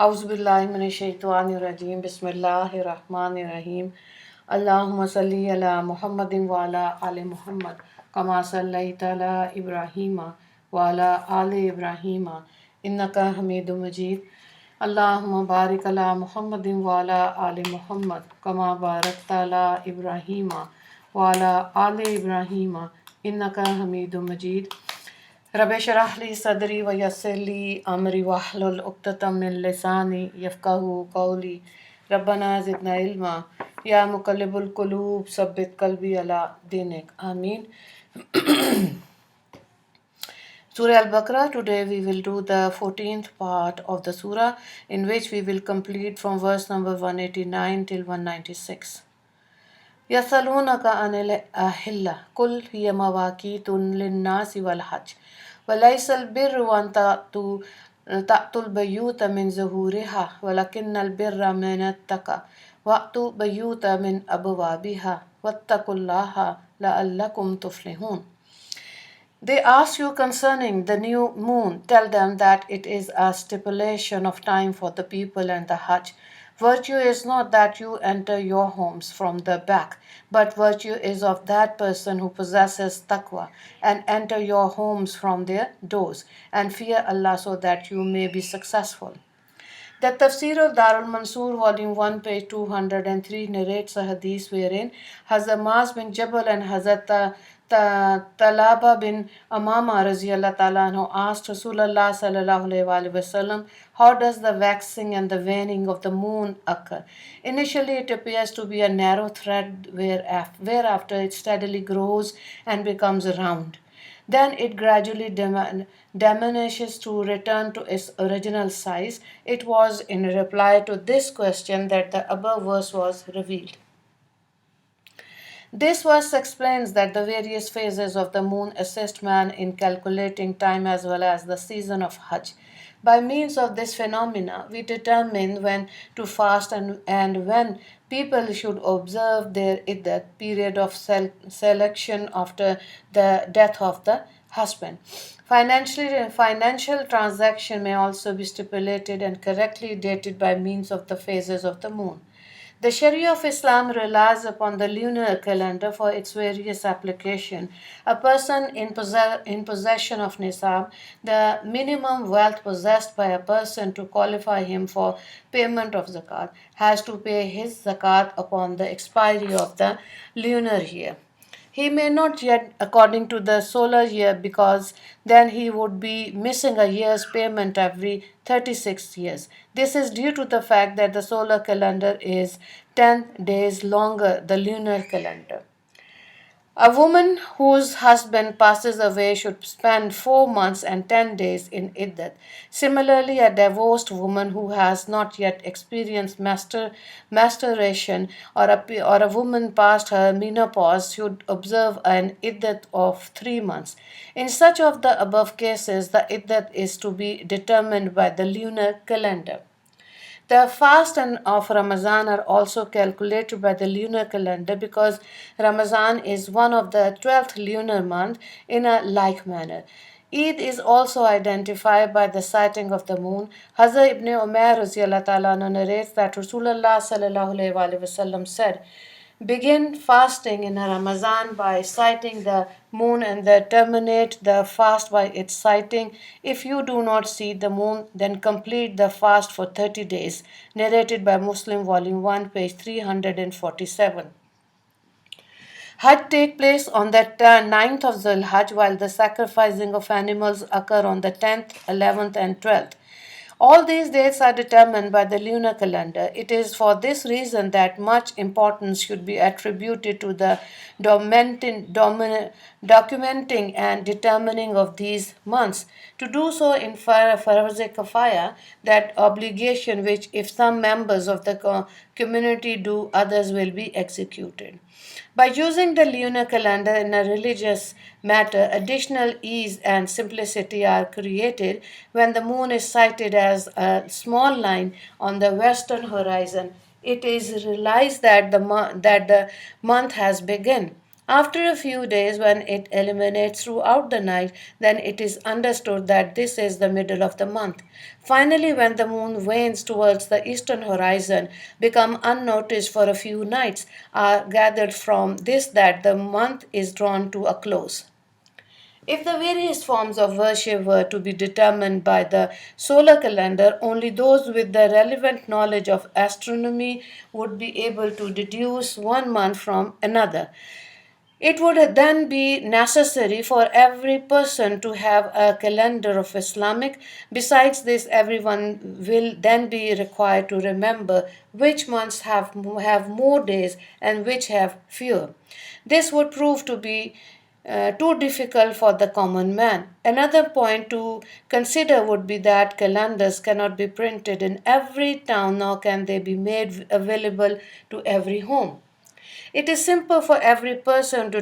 A'udhu billahi minash shaitani rajim. Bismillahir rahmanir rahim. Allahumma salli ala Muhammadin wa ala ali Muhammad kama sallaita ala Ibrahima wa ala ali Ibrahima innaka Hamidum Majid. Allahumma barik ala Muhammadin wa ala ali Muhammad kama barakta ala Ibrahima wa ala ali Ibrahima innaka Hamidum Majid. रब शरह ली सदरी व यस्सिर ली अमरी वहलुल उक़्दतम मिन लिसानी यफ़क़हू क़ौली रब्बना ज़िदना इल्मा या मुक़ल्लिबुल क़ुलूब सब्बित क़ल्बी अला दीनिक आमीन. Surah Al-Baqarah. Today we will do the 14th part of the surah, in which we will complete from verse number 189 till 196. يسألونك عن الأهلة قل هي مواقيت للناس والحج وليس البر أن تأتوا البيوت من ظهورها ولكن البر من اتقى وأتوا البيوت من أبوابها واتقوا الله لعلكم تفلحون. They ask you concerning the new moon. Tell them that it is a stipulation of time for the people and the Hajj. Virtue is not that you enter your homes from the back, but virtue is of that person who possesses taqwa and enter your homes from their doors and fear Allah so that you may be successful. The Tafsir of Darul Mansoor, volume 1, page 203, narrates a hadith wherein Hazrat Maaz bin Jabal and Hazrat Talaba bin Amama Raziyallahu Ta'ala anhu asked Rasulullah Sallallahu Alaihi Wasallam, how does the waxing and the waning of the moon occur? Initially it appears to be a narrow thread whereafter it steadily grows and becomes round. Then it gradually diminishes to return to its original size. It was in reply to this question that the above verse was revealed. This verse explains that the various phases of the moon assist man in calculating time as well as the season of Hajj. By means of this phenomena, we determine when to fast and when people should observe their iddat period of selection after the death of the husband. Financial transaction may also be stipulated and correctly dated by means of the phases of the moon. The Sharia of Islam relies upon the lunar calendar for its various application. A person in possession of nisab, the minimum wealth possessed by a person to qualify him for payment of zakat, has to pay his zakat upon the expiry of the lunar year. He may not yet according to the solar year, because then he would be missing a year's payment every 36 years. This is due to the fact that the solar calendar is 10 days longer than the lunar calendar. A woman whose husband passes away should spend 4 months and 10 days in iddat. Similarly, a divorced woman who has not yet experienced masturbation or a woman past her menopause should observe an iddat of 3 months. In such of the above cases, the iddat is to be determined by the lunar calendar. The fast of Ramadan are also calculated by the lunar calendar, because Ramadan is one of the 12th lunar month in a like manner. Eid is also identified by the sighting of the moon. Hazrat Ibn Umar Raziyallahu Ta'ala narrates that Rasulullah Sallallahu Alaihi Wasallam said, begin fasting in Ramadan by sighting the moon and then terminate the fast by its sighting. If you do not see the moon, then complete the fast for 30 days. Narrated by Muslim, volume 1, page 347. Hajj take place on the 9th of Zul-Hajj, while the sacrificing of animals occur on the 10th, 11th and 12th. All these dates are determined by the lunar calendar. It is for this reason that much importance should be attributed to the documenting and determining of these months. To do so in Farz-e Kifaya, that obligation which if some members of the community do, others will be executed. By using the lunar calendar in a religious matter, additional ease and simplicity are created. When the moon is sighted as a small line on the western horizon, it is realized that the month has begun. After a few days, when it illuminates throughout the night, then it is understood that this is the middle of the month. Finally, when the moon wanes towards the eastern horizon, become unnoticed for a few nights, are gathered from this that the month is drawn to a close. If the various forms of worship were to be determined by the solar calendar, only those with the relevant knowledge of astronomy would be able to deduce one month from another. It would then be necessary for every person to have a calendar of Islamic. Besides this, everyone will then be required to remember which months have more days and which have fewer. This would prove to be too difficult for the common man. Another point to consider would be that calendars cannot be printed in every town, nor can they be made available to every home. It is simple for every person to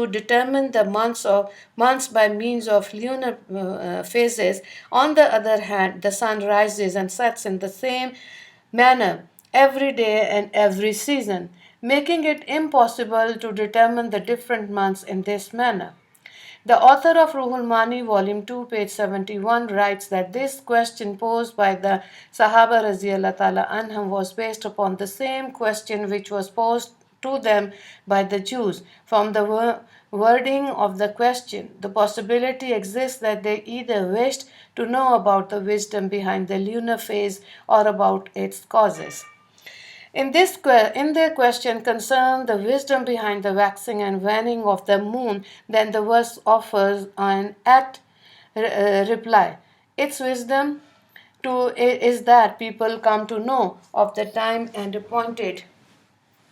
determine the months by means of lunar phases. On the other hand, the sun rises and sets in the same manner every day and every season, making it impossible to determine the different months in this manner. The author of Ruhul Mani, Volume 2, page 71, writes that this question posed by the Sahaba Raziyallahu Ta'ala Anhum was based upon the same question which was posed to them by the Jews. From the wording of the question, the possibility exists that they either wished to know about the wisdom behind the lunar phase or about its causes. In their question concerned the wisdom behind the waxing and waning of the moon, then the verse offers an at reply. Its wisdom is that people come to know of the time and appointed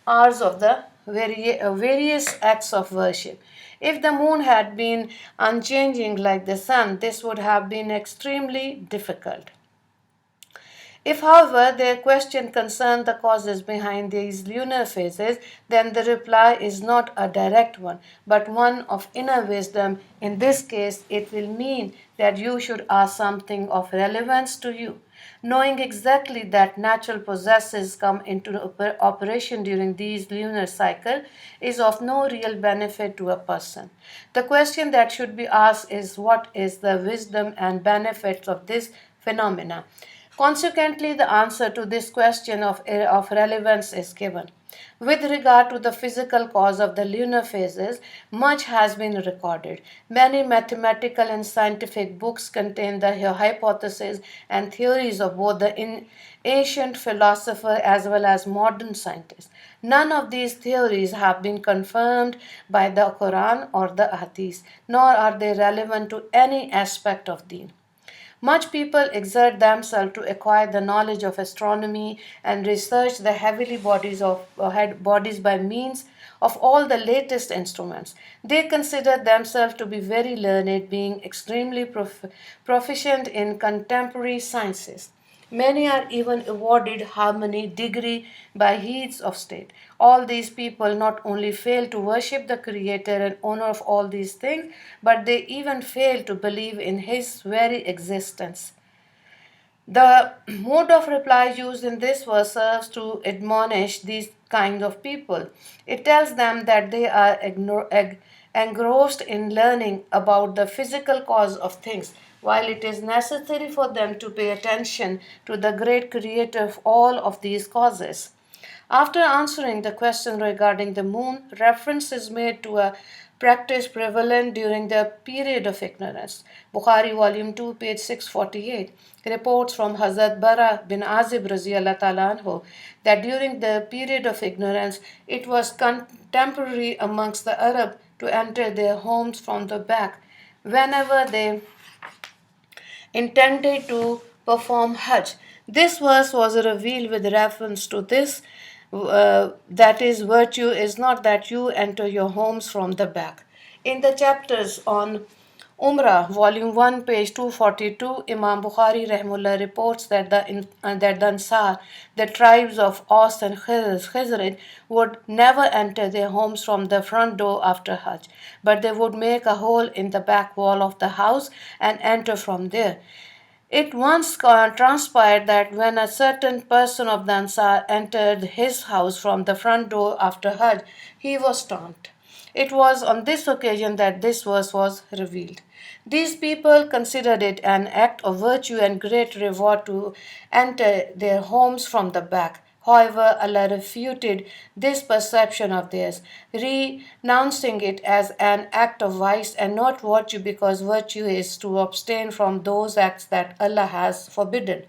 hours of the various acts of worship. If the moon had been unchanging like the sun, this would have been extremely difficult. If, however, their question concerned the causes behind these lunar phases, then the reply is not a direct one, but one of inner wisdom. In this case, it will mean that you should ask something of relevance to you. Knowing exactly that natural processes come into operation during these lunar cycle is of no real benefit to a person. The question that should be asked is what is the wisdom and benefits of this phenomena. Consequently, the answer to this question of relevance is given. With regard to the physical cause of the lunar phases, much has been recorded. Many mathematical and scientific books contain the hypotheses and theories of both the ancient philosopher as well as modern scientists. None of these theories have been confirmed by the Quran or the Hadith, nor are they relevant to any aspect of deen. Much people exert themselves to acquire the knowledge of astronomy and research the heavenly bodies by means of all the latest instruments. They consider themselves to be very learned, being extremely proficient in contemporary sciences. Many are even awarded harmony degree by heads of state. All these people not only fail to worship the Creator and owner of all these things, but they even fail to believe in His very existence. The mode of reply used in this verse serves to admonish these kind of people. It tells them that they are engrossed in learning about the physical cause of things, while it is necessary for them to pay attention to the great creator of all of these causes. After answering the question regarding the moon, reference is made to a practice prevalent during the period of ignorance. Bukhari Volume 2, page 648 reports from Hazrat Bara bin Azib Raziyallahu Ta'ala anhu that during the period of ignorance, it was contemporary amongst the Arab to enter their homes from the back whenever they intended to perform Hajj. This verse was revealed with reference to this. That is, virtue is not that you enter your homes from the back. In the chapters on Umrah, Volume 1, page 242, Imam Bukhari Rahimullah reports that the Ansar, the tribes of Aus and Khizraj, would never enter their homes from the front door after Hajj, but they would make a hole in the back wall of the house and enter from there. It once transpired that when a certain person of the Ansar entered his house from the front door after Hajj, he was stoned. It was on this occasion that this verse was revealed. These people considered it an act of virtue and great reward to enter their homes from the back. However, Allah refuted this perception of theirs, renouncing it as an act of vice and not virtue, because virtue is to abstain from those acts that Allah has forbidden.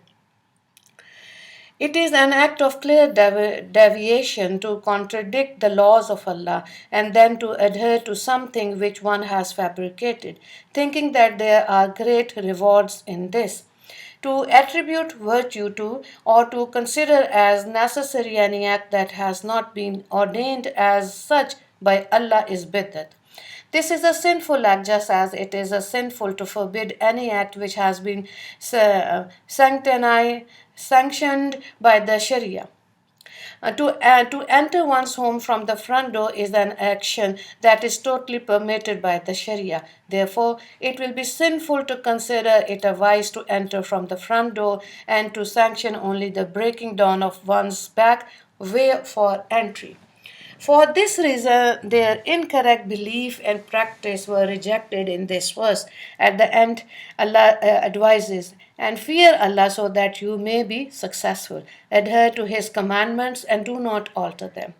It is an act of clear deviation to contradict the laws of Allah and then to adhere to something which one has fabricated, thinking that there are great rewards in this. To attribute virtue to or to consider as necessary any act that has not been ordained as such by Allah is bid'at. This is a sinful act, just as it is a sinful to forbid any act which has been sanctioned by the Sharia. To enter one's home from the front door is an action that is totally permitted by the Sharia. Therefore, it will be sinful to consider it a vice to enter from the front door and to sanction only the breaking down of one's back way for entry. For this reason, their incorrect belief and practice were rejected in this verse. At the end, Allah advises, and fear Allah so that you may be successful. Adhere to His commandments and do not alter them.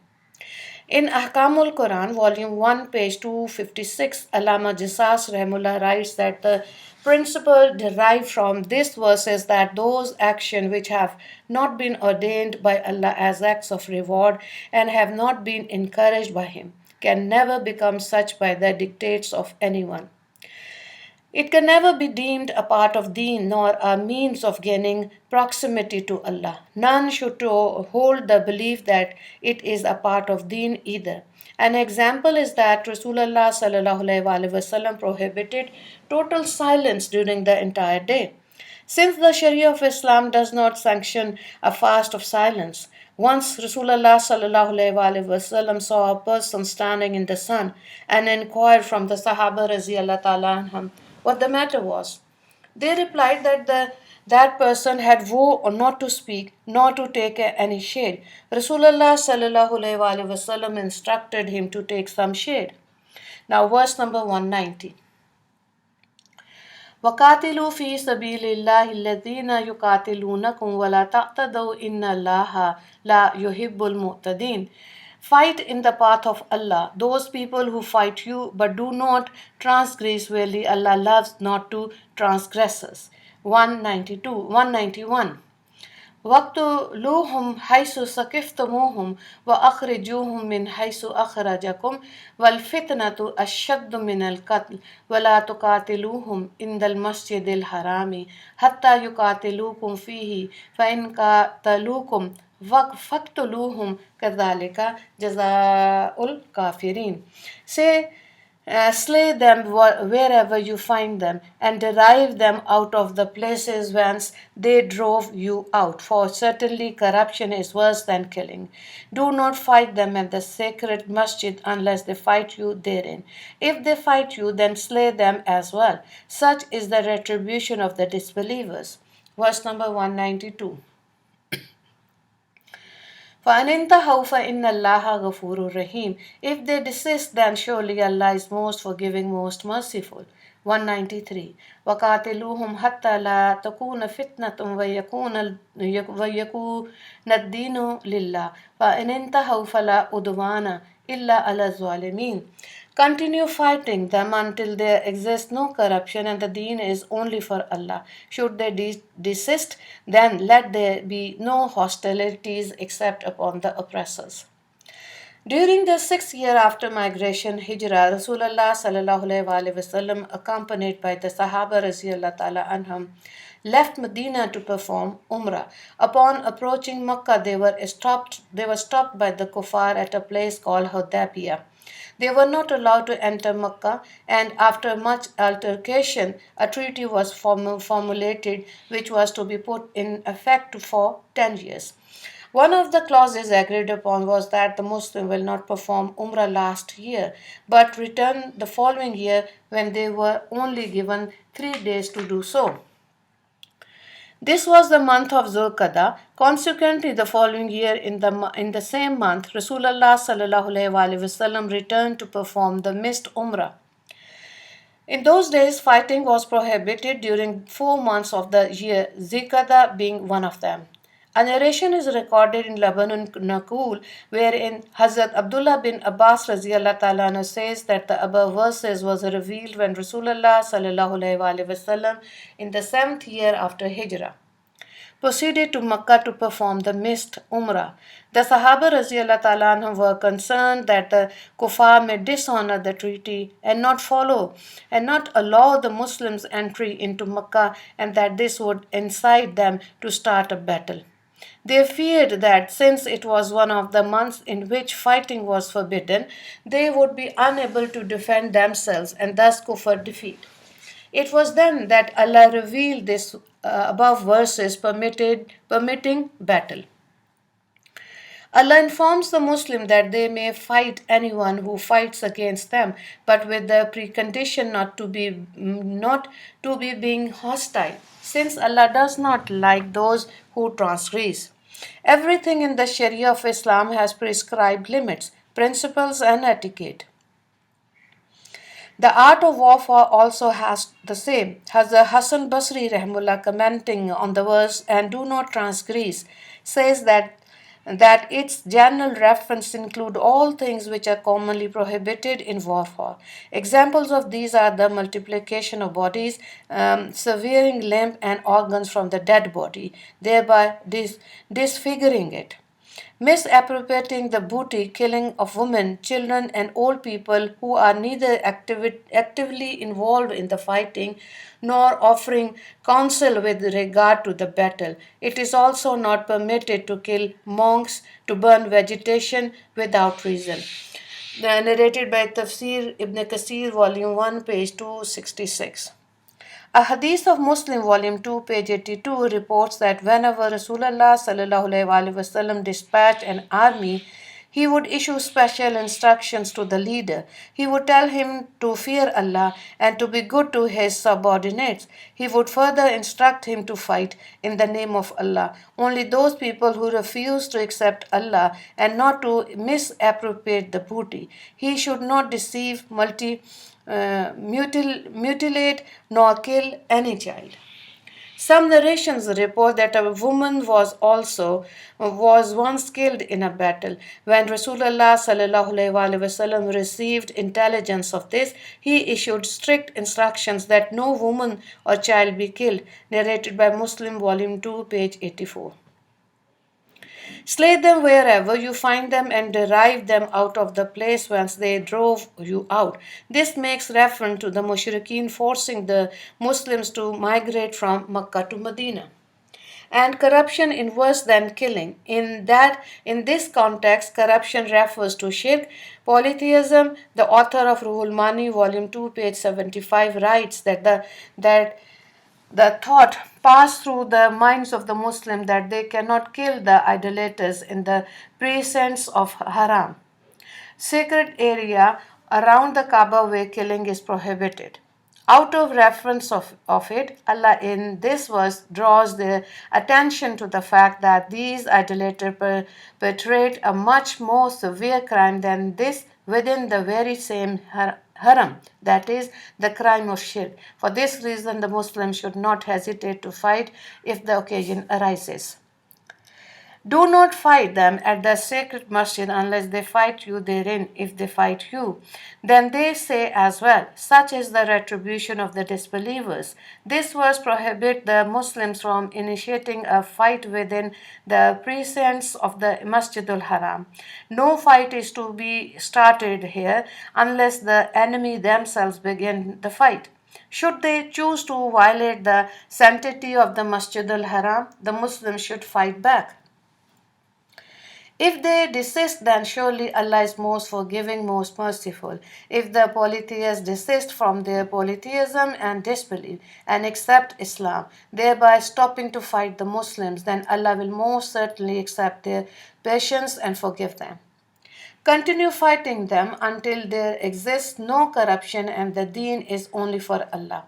In Ahkamul Quran, volume 1, page 256, Allama Jassas Rahimullah writes that the principle derived from this verse is that those actions which have not been ordained by Allah as acts of reward and have not been encouraged by Him can never become such by the dictates of anyone. It can never be deemed a part of deen nor a means of gaining proximity to Allah. None should hold the belief that it is a part of deen either. An example is that Rasulullah ﷺ prohibited total silence during the entire day. Since the Sharia of Islam does not sanction a fast of silence, once Rasulullah ﷺ saw a person standing in the sun and inquired from the Sahaba radiallahu ta'ala anhum what the matter was. They replied that that person had vowed not to speak, nor to take any shade. Rasulullah ﷺ instructed him to take some shade. Now, verse number 190. وَقَاتِلُوا فِي سَبِيلِ اللَّهِ الَّذِينَ يُقَاتِلُونَكُمْ وَلَا تَعْتَدُوا إِنَّ اللَّهَ لَا يُحِبُّ الْمُعْتَدِينَ. Fight in the path of Allah, those people who fight you, but do not transgress. Verily, Allah loves not to transgressors. 191. وَاقْتُلُوهُمْ حَيْثُ ثَقِفْتُمُوهُمْ وَأَخْرِجُوهُمْ مِنْ حَيْثُ أَخْرَجَكُمْ وَالْفِتْنَةُ أَشَدُّ مِنَ الْقَتْلِ وَلَا تُقَاتِلُوهُمْ عِنْدَ الْمَسْجِدِ الْحَرَامِ حَتَّى يُقَاتِلُوكُمْ فِيهِ فَإِنْ قَاتَلُوكُمْ فَاقْتُلُوهُمْ كَذَلِكَ جَزَاءُ الْكَافِرِينَ. Say, slay them wherever you find them, and drive them out of the places whence they drove you out. For certainly corruption is worse than killing. Do not fight them at the sacred masjid unless they fight you therein. If they fight you, then slay them as well. Such is the retribution of the disbelievers. Verse number 192. فَإِنْ انْتَهَوْا فَإِنَّ اللَّهَ غَفُورٌ رَحِيمٌ. If they desist, then surely Allah is most forgiving, most merciful. 193. وَقَاتِلُوهُمْ حَتَّى لَا تَكُونَ فِتْنَةٌ وَيَكُونَ الدِّينُ لِلَّهِ فَإِنْ انْتَهَوْا فَلَا عُدْوَانَ إِلَّا عَلَى الظَّالِمِينَ. Continue fighting them until there exists no corruption and the deen is only for Allah. Should they desist, then let there be no hostilities except upon the oppressors. During the 6th year after migration, Hijrah, Rasulullah ﷺ, accompanied by the Sahaba radiallahu ta'ala anhum, left Medina to perform Umrah. Upon approaching Makkah, they were stopped by the kuffar at a place called Hudaybiyah. They were not allowed to enter Makkah, and after much altercation, a treaty was formulated which was to be put in effect for 10 years. One of the clauses agreed upon was that the Muslim will not perform Umrah last year, but return the following year when they were only given 3 days to do so. This was the month of Zulqa'dah. Consequently, the following year, in the same month, Rasulullah sallallahu alaihi wasallam returned to perform the missed Umrah. In those days, fighting was prohibited during 4 months of the year, Zikada being one of them. A narration is recorded in Lebanon Naqul, wherein Hazrat Abdullah bin Abbas radiallahu ta'ala anhu says that the above verses was revealed when Rasulullah sallallahu alaihi wasallam in the 7th year after Hijrah proceeded to Makkah to perform the missed Umrah. The Sahaba Raziallah Ta'ala anhum were concerned that the kuffar may dishonor the treaty and not follow and not allow the Muslims entry into Makkah, and that this would incite them to start a battle. They feared that since it was one of the months in which fighting was forbidden, they would be unable to defend themselves and thus kufr defeat. It was then that Allah revealed this above verses permitting battle. Allah informs the Muslim that they may fight anyone who fights against them, but with the precondition not to be being hostile, since Allah does not like those who transgress. Everything in the Sharia of Islam has prescribed limits, principles, and etiquette. The art of warfare also has the same. Hazrat Hassan Basri Rahmullah commenting on the verse and do not transgress says that its general reference include all things which are commonly prohibited in warfare. Examples of these are the multiplication of bodies, severing limb and organs from the dead body, thereby disfiguring it. Misappropriating the booty, killing of women, children, and old people who are neither actively involved in the fighting nor offering counsel with regard to the battle. It is also not permitted to kill monks, to burn vegetation without reason. Narrated by Tafsir Ibn Kasir, Volume 1, page 266. A hadith of Muslim, volume 2, page 82, reports that whenever Rasulullah sallallahu alaihi wasallam dispatched an army, he would issue special instructions to the leader. He would tell him to fear Allah and to be good to his subordinates. He would further instruct him to fight in the name of Allah. Only those people who refuse to accept Allah and not to misappropriate the booty. He should not deceive, mutilate, nor kill any child. Some narrations report that a woman was once killed in a battle. When Rasulullah sallallahu alaihi wasallam received intelligence of this, he issued strict instructions that no woman or child be killed. Narrated by Muslim, volume 2, page 84. Slay them wherever you find them and drive them out of the place whence they drove you out. This makes reference to the mushrikeen forcing the Muslims to migrate from Makkah to Medina. And corruption in worse than killing. In this context, corruption refers to shirk, polytheism. The author of Ruhul Mani, volume 2, page 75, writes that the thought passed through the minds of the Muslim that they cannot kill the idolaters in the precincts of Haram, sacred area around the Kaaba where killing is prohibited. Out of reference of it, Allah in this verse draws their attention to the fact that these idolaters perpetrate a much more severe crime than this within the very same haram, that is, the crime of shirk. For this reason, the Muslims should not hesitate to fight if the occasion arises. Do not fight them at the sacred masjid unless they fight you therein. If they fight you, then they say as well, such is the retribution of the disbelievers. This verse prohibits the Muslims from initiating a fight within the precincts of the Masjidul Haram. No fight is to be started here unless the enemy themselves begin the fight. Should they choose to violate the sanctity of the Masjidul Haram, the Muslims should fight back. If they desist, then surely Allah is most forgiving, most merciful. If the polytheists desist from their polytheism and disbelief and accept Islam, thereby stopping to fight the Muslims, then Allah will most certainly accept their patience and forgive them. Continue fighting them until there exists no corruption and the deen is only for Allah.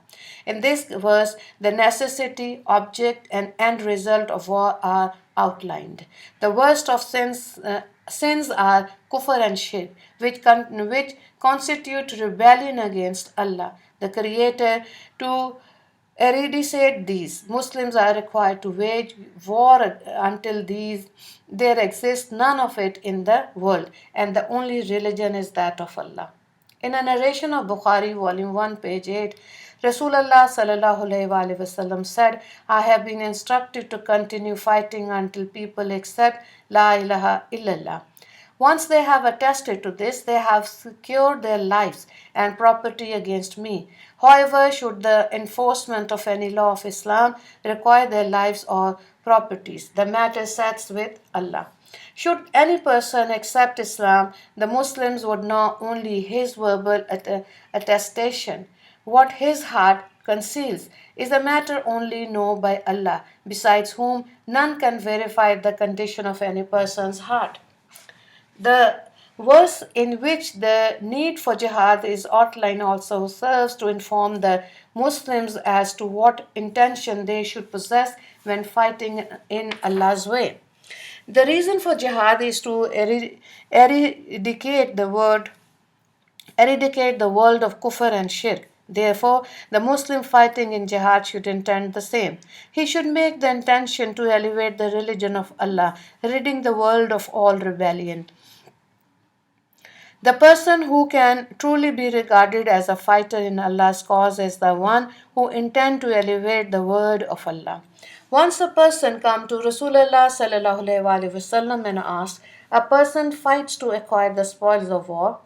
In this verse, the necessity, object, and end result of war are outlined. The worst of sins are kufr and shirk, which constitute rebellion against Allah, the Creator. To eradicate these, Muslims are required to wage war until there exists none of it in the world, and the only religion is that of Allah. In a narration of Bukhari, volume 1, page 8, Rasulullah sallallahu alaihi wasallam said, I have been instructed to continue fighting until people accept La ilaha illallah. Once they have attested to this, they have secured their lives and property against me. However, should the enforcement of any law of Islam require their lives or properties, the matter sets with Allah. Should any person accept Islam, the Muslims would know only his verbal attestation. What his heart conceals is a matter only known by Allah, besides whom none can verify the condition of any person's heart. The verse in which the need for jihad is outlined also serves to inform the Muslims as to what intention they should possess when fighting in Allah's way. The reason for jihad is to eradicate the world of kufr and shirk. Therefore, the Muslim fighting in jihad should intend the same. He should make the intention to elevate the religion of Allah, ridding the world of all rebellion. The person who can truly be regarded as a fighter in Allah's cause is the one who intends to elevate the word of Allah. Once a person came to Rasulullah sallallahu alaihi wasallam and asked, a person fights to acquire the spoils of war,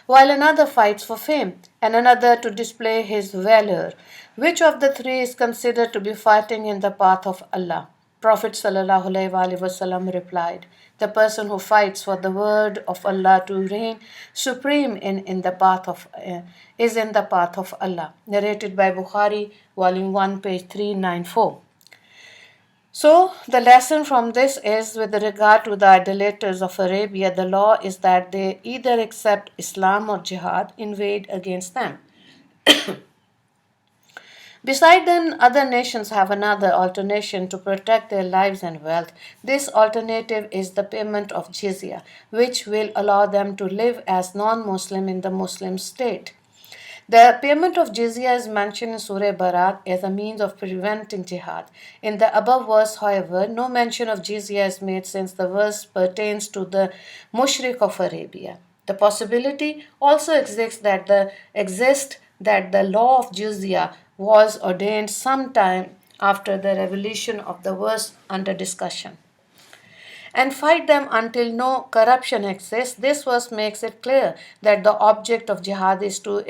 while another fights for fame, and another to display his valor. Which of the three is considered to be fighting in the path of Allah? Prophet ﷺ replied, the person who fights for the word of Allah to reign supreme is in the path of Allah. Narrated by Bukhari, volume 1, page 394. So, the lesson from this is with regard to the idolaters of Arabia, the law is that they either accept Islam or jihad, invade against them. Besides, then, other nations have another alternative to protect their lives and wealth. This alternative is the payment of jizya, which will allow them to live as non-Muslim in the Muslim state. The payment of jizya is mentioned in Surah Barat as a means of preventing jihad. In the above verse, however, no mention of jizya is made since the verse pertains to the mushrik of Arabia. The possibility also exists that the law of jizya was ordained sometime after the revelation of the verse under discussion. And fight them until no corruption exists. This verse makes it clear that the object of jihad is to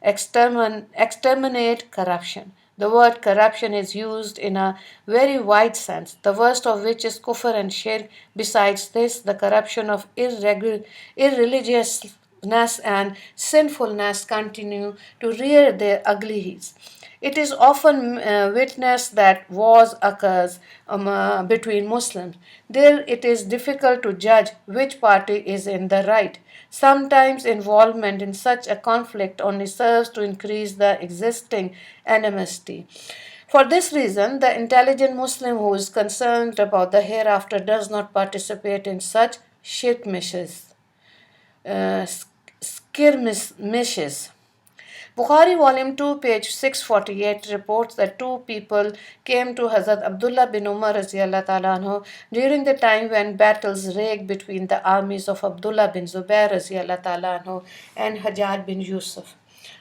exterminate corruption. The word corruption is used in a very wide sense, the worst of which is kufr and shirk. Besides this, the corruption of irreligiousness and sinfulness continue to rear their ugly heads. It is often witnessed that wars occurs between Muslims. There it is difficult to judge which party is in the right. Sometimes involvement in such a conflict only serves to increase the existing enmity. For this reason, the intelligent Muslim who is concerned about the hereafter does not participate in such skirmishes. Bukhari volume 2 page 648 reports that two people came to Hazrat Abdullah bin Umar anhu during the time when battles raged between the armies of Abdullah bin Zubair anhu and Hajjaj bin Yusuf.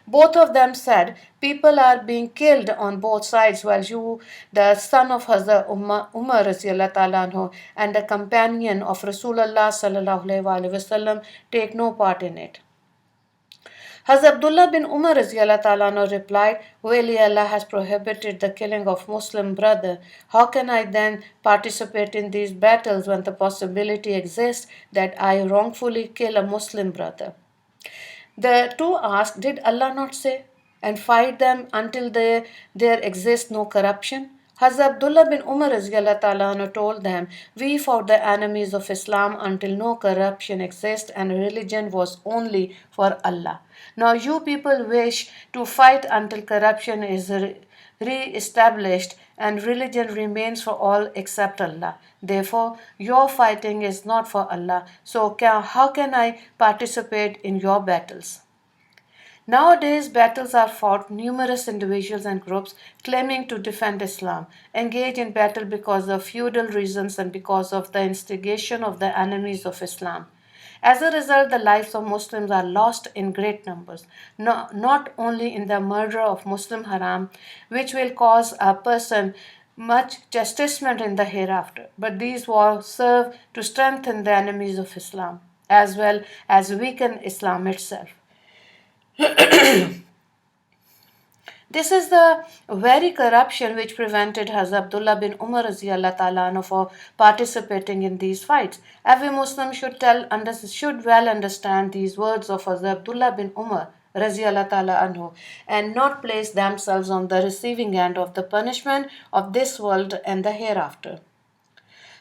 Both of them said, people are being killed on both sides while you, the son of Hazrat Umar anhu and a companion of Rasulullah sallallahu alaihi wasallam, take no part in it. Hazrat Abdullah bin Umar replied, Really, Allah has prohibited the killing of Muslim brother. How can I then participate in these battles when the possibility exists that I wrongfully kill a Muslim brother? The two asked, Did Allah not say, and fight them until there exists no corruption? Hazrat Abdullah bin Umar radiallahu ta'ala anhu told them, "We fought the enemies of Islam until no corruption exists and religion was only for Allah. Now you people wish to fight until corruption is re-established and religion remains for all except Allah. Therefore, your fighting is not for Allah. So how can I participate in your battles?" Nowadays, battles are fought. Numerous individuals and groups claiming to defend Islam engage in battle because of feudal reasons and because of the instigation of the enemies of Islam. As a result, the lives of Muslims are lost in great numbers, not only in the murder of Muslim haram, which will cause a person much chastisement in the hereafter, but these wars serve to strengthen the enemies of Islam as well as weaken Islam itself. This is the very corruption which prevented Hazrat Abdullah bin Umar radiallahu ta'ala anhu for participating in these fights. Every Muslim should well understand these words of Hazrat Abdullah bin Umar radiallahu ta'ala anhu and not place themselves on the receiving end of the punishment of this world and the hereafter.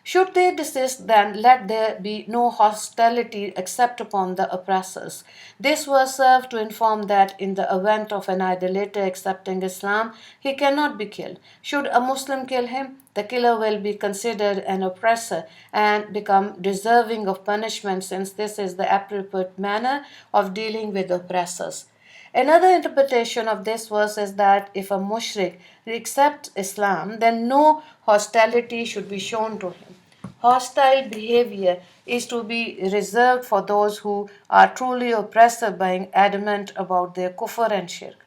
Should they desist, then let there be no hostility except upon the oppressors. This verse serves to inform that in the event of an idolater accepting Islam, he cannot be killed. Should a Muslim kill him, the killer will be considered an oppressor and become deserving of punishment, since this is the appropriate manner of dealing with oppressors. Another interpretation of this verse is that if a mushrik accepts Islam, then no hostility should be shown to him. Hostile behavior is to be reserved for those who are truly oppressive, being adamant about their kufr and shirk.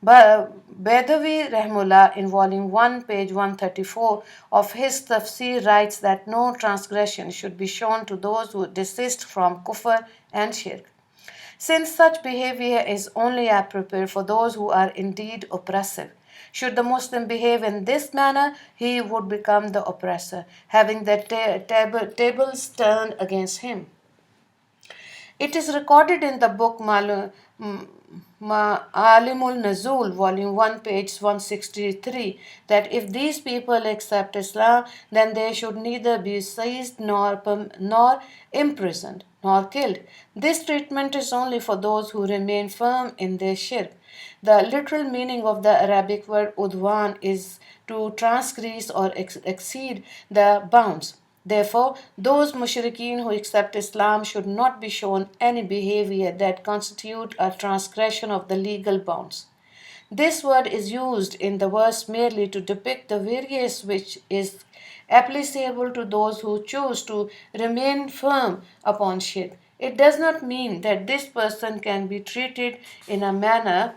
But Badawi Rahmullah in volume 1, page 134 of his tafsir writes that no transgression should be shown to those who desist from kufr and shirk, since such behavior is only appropriate for those who are indeed oppressive. Should the Muslim behave in this manner, he would become the oppressor, having the tables turned against him. It is recorded in the book Alimul Nazul, volume 1, page 163, that if these people accept Islam, then they should neither be seized nor imprisoned nor killed. This treatment is only for those who remain firm in their shirk. The literal meaning of the Arabic word udwan is to transgress or exceed the bounds. Therefore, those mushrikeen who accept Islam should not be shown any behavior that constitute a transgression of the legal bounds. This word is used in the verse merely to depict the various which is applicable to those who choose to remain firm upon shirk. It does not mean that this person can be treated in a manner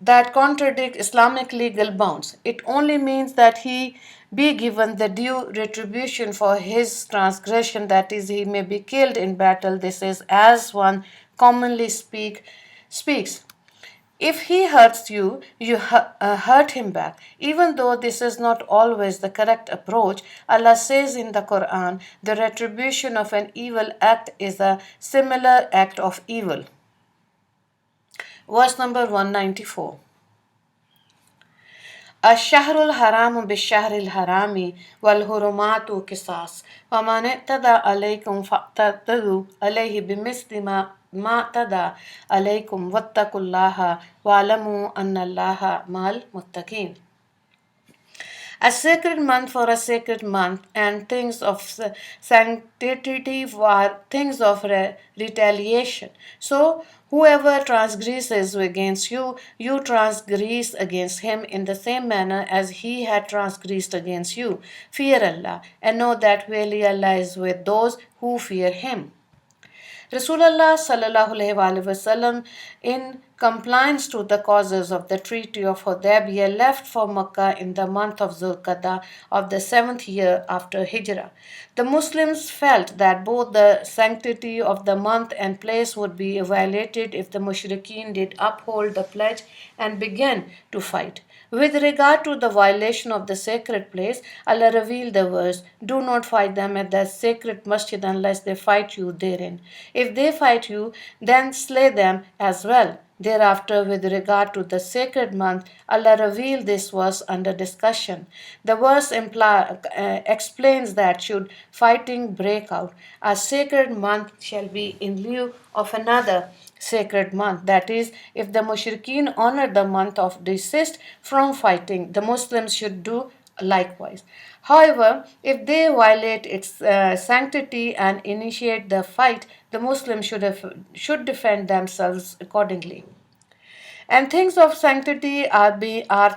that contradict Islamic legal bounds. It only means that he be given the due retribution for his transgression, that is, he may be killed in battle. This is as one commonly speaks. If he hurts you, you hurt him back. Even though this is not always the correct approach, Allah says in the Quran, the retribution of an evil act is a similar act of evil. Verse number 194. الشهر الحرام بالشهر الحرام والحرمات قصاص ومن اعتدى عليكم فاعتدوا عليه بمثل ما اعتدى عليكم واتقوا الله واعلموا أن الله مع المتقين. A sacred month for a sacred month, and things of sanctity are things of retaliation. So, whoever transgresses against you, you transgress against him in the same manner as he had transgressed against you. Fear Allah, and know that really Allah is with those who fear him. Rasulullah sallallahu alaihi wasallam in compliance to the causes of the Treaty of Hudaybiyah, left for Mecca in the month of Zulqa'dah of the seventh year after Hijrah. The Muslims felt that both the sanctity of the month and place would be violated if the mushrikeen did uphold the pledge and began to fight. With regard to the violation of the sacred place, Allah revealed the verse, "Do not fight them at the sacred masjid unless they fight you therein. If they fight you, then slay them as well." Thereafter, with regard to the sacred month, Allah revealed this verse under discussion. The verse explains that should fighting break out, a sacred month shall be in lieu of another sacred month. That is, if the mushrikeen honor the month of desist from fighting, the Muslims should do likewise. However, if they violate its sanctity and initiate the fight, the Muslims should defend themselves accordingly. And things of sanctity are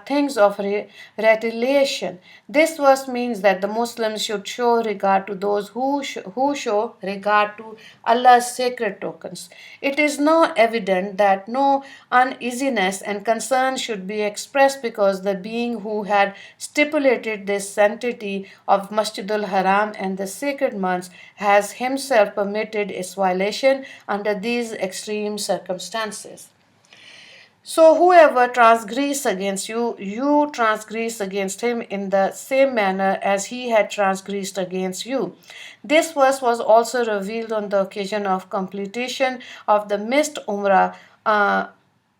things of retaliation. This verse means that the Muslims should show regard to those who show regard to Allah's sacred tokens. It is now evident that no uneasiness and concern should be expressed because the being who had stipulated this sanctity of Masjidul Haram and the sacred months has himself permitted its violation under these extreme circumstances. So whoever transgress against you, you transgress against him in the same manner as he had transgressed against you. This verse was also revealed on the occasion of completion of the missed Umrah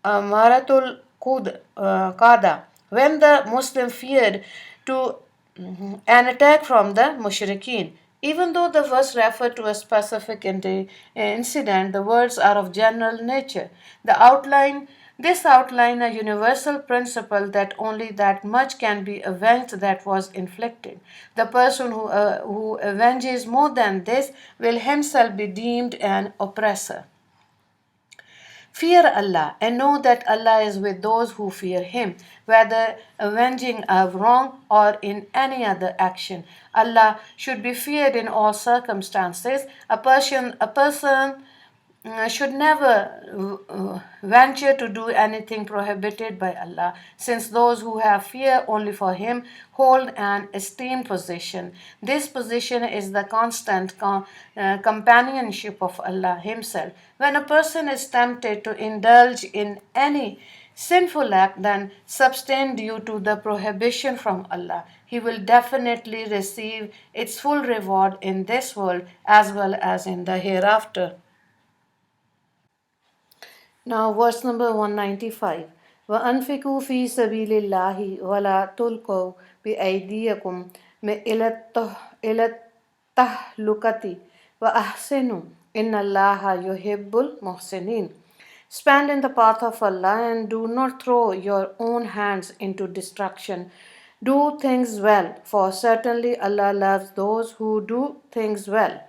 Maratul Qada, when the Muslim feared to an attack from the mushrikeen. Even though the verse referred to a specific incident, the words are of general nature. This outline a universal principle that only that much can be avenged that was inflicted. The person who avenges more than this will himself be deemed an oppressor. Fear Allah and know that Allah is with those who fear Him, whether avenging a wrong or in any other action. Allah should be feared in all circumstances. A person should never venture to do anything prohibited by Allah, since those who have fear only for Him hold an esteemed position. This position is the constant companionship of Allah Himself. When a person is tempted to indulge in any sinful act, then substain due to the prohibition from Allah, he will definitely receive its full reward in this world as well as in the hereafter. Now, verse number 195. وَأَنْفِقُوا فِي سَبِيلِ اللَّهِ وَلَا تُلْقُوا بِأَيْدِيكُمْ إِلَى التَّهْلُكَةِ وَأَحْسِنُوا إِنَّ اللَّهَ يُحِبُّ الْمُحْسِنِينَ. Spend in the path of Allah and do not throw your own hands into destruction. Do things well, for certainly Allah loves those who do things well.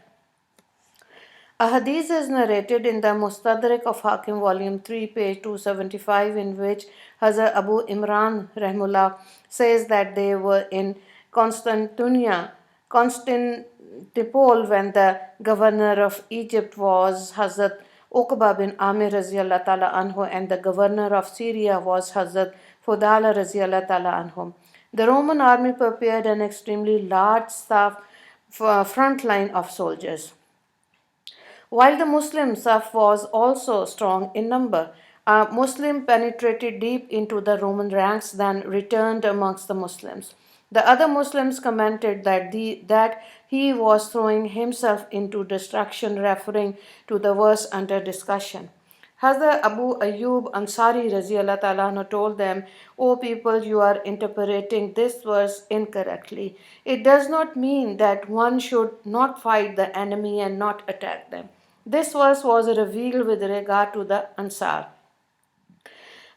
A hadith is narrated in the Mustadrak of Hakim, volume 3, page 275, in which Hazrat Abu Imran Rahmullah says that they were in Constantinople when the governor of Egypt was Hazrat Uqba bin Amir radiallahu ta'ala anhu and the governor of Syria was Hazrat Fudala radiallahu ta'ala anhu. The Roman army prepared an extremely large staff front line of soldiers. While the Muslim Saf was also strong in number, a Muslim penetrated deep into the Roman ranks, then returned amongst the Muslims. The other Muslims commented that he was throwing himself into destruction, referring to the verse under discussion. Hazrat Abu Ayyub Ansari Raziallah Ta'ala told them, "O people, you are interpreting this verse incorrectly. It does not mean that one should not fight the enemy and not attack them. This verse was revealed with regard to the Ansar.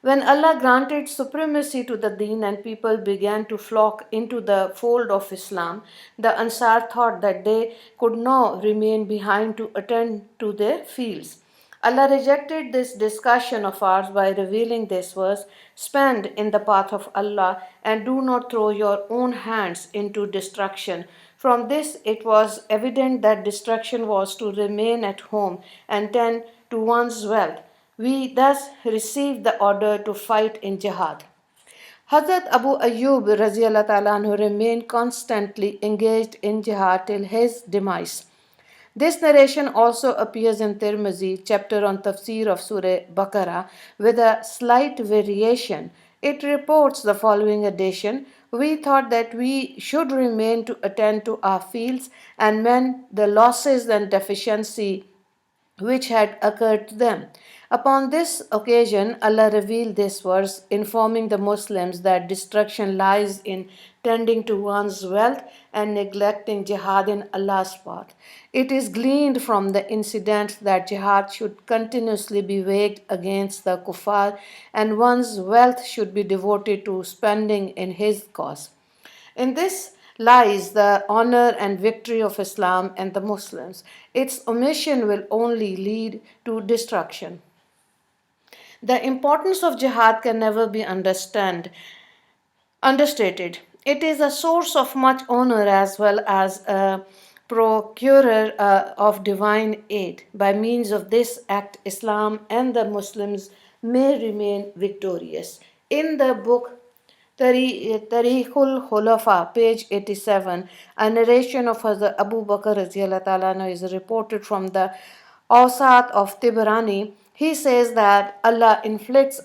When Allah granted supremacy to the deen and people began to flock into the fold of Islam, the Ansar thought that they could now remain behind to attend to their fields. Allah rejected this discussion of ours by revealing this verse, "Spend in the path of Allah and do not throw your own hands into destruction." From this, it was evident that destruction was to remain at home and tend to one's wealth. We thus received the order to fight in jihad. Hazrat Abu Ayyub Raziyallahu Ta'ala anhu remained constantly engaged in jihad till his demise. This narration also appears in Tirmizi, chapter on tafsir of Surah Baqarah, with a slight variation. It reports the following addition: we thought that we should remain to attend to our fields and mend the losses and deficiency which had occurred to them. Upon this occasion, Allah revealed this verse, informing the Muslims that destruction lies in tending to one's wealth and neglecting jihad in Allah's path. It is gleaned from the incident that jihad should continuously be waged against the kuffar and one's wealth should be devoted to spending in His cause. In this lies the honor and victory of Islam and the Muslims. Its omission will only lead to destruction. The importance of jihad can never be understated. It is a source of much honor as well as a procurer of divine aid. By means of this act, Islam and the Muslims may remain victorious. In the book Tariqul Khulafa, page 87, a narration of Hazrat Abu Bakr Raziyallahu Ta'ala anhu is reported from the Awsat of Tibrani. He says that Allah inflicts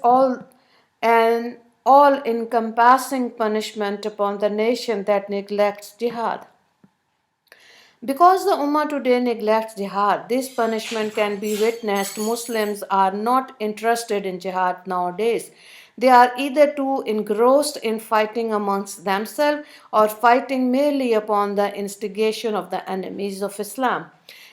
an all encompassing punishment upon the nation that neglects jihad. Because the Ummah today neglects jihad, this punishment can be witnessed. Muslims are not interested in jihad nowadays. They are either too engrossed in fighting amongst themselves or fighting merely upon the instigation of the enemies of Islam.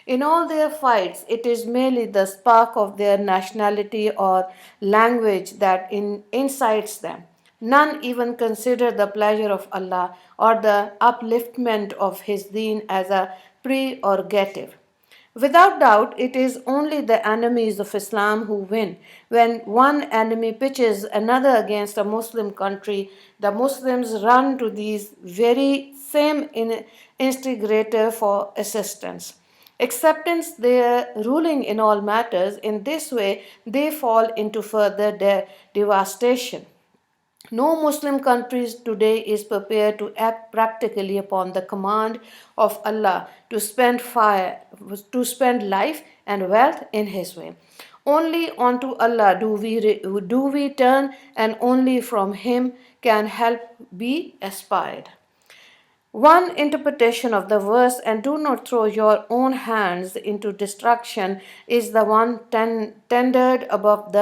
In all their fights, it is merely the spark of their nationality or language that incites them. None even consider the pleasure of Allah or the upliftment of His deen as a prerogative. Without doubt, it is only the enemies of Islam who win. When one enemy pitches another against a Muslim country, the Muslims run to these very same instigator for assistance. Acceptance their ruling in all matters, in this way they fall into further devastation. No Muslim country today is prepared to act practically upon the command of Allah to spend life and wealth in His way. Only unto Allah do we turn, and only from Him can help be aspired. One interpretation of the verse, and do not throw your own hands into destruction, is the one tendered above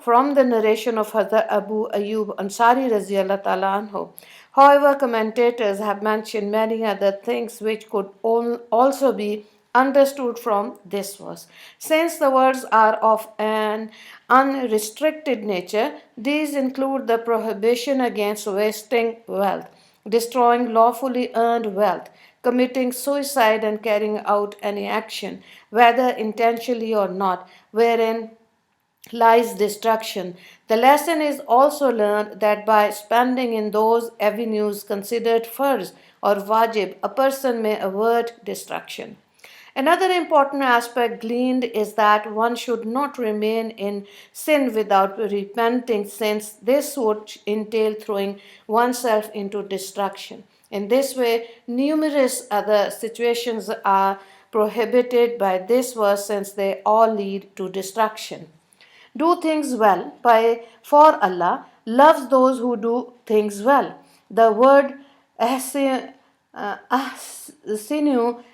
from the narration of Hazrat Abu Ayyub Ansari Raziyallahu Ta'ala anhu. However, commentators have mentioned many other things which could also be understood from this verse. Since the words are of an unrestricted nature, these include the prohibition against wasting wealth, destroying lawfully earned wealth, committing suicide, and carrying out any action, whether intentionally or not, wherein lies destruction. The lesson is also learned that by spending in those avenues considered first or wajib, a person may avert destruction. Another important aspect gleaned is that one should not remain in sin without repenting, since this would entail throwing oneself into destruction. In this way, numerous other situations are prohibited by this verse, since they all lead to destruction. Do things well, for Allah loves those who do things well. The word ahsinu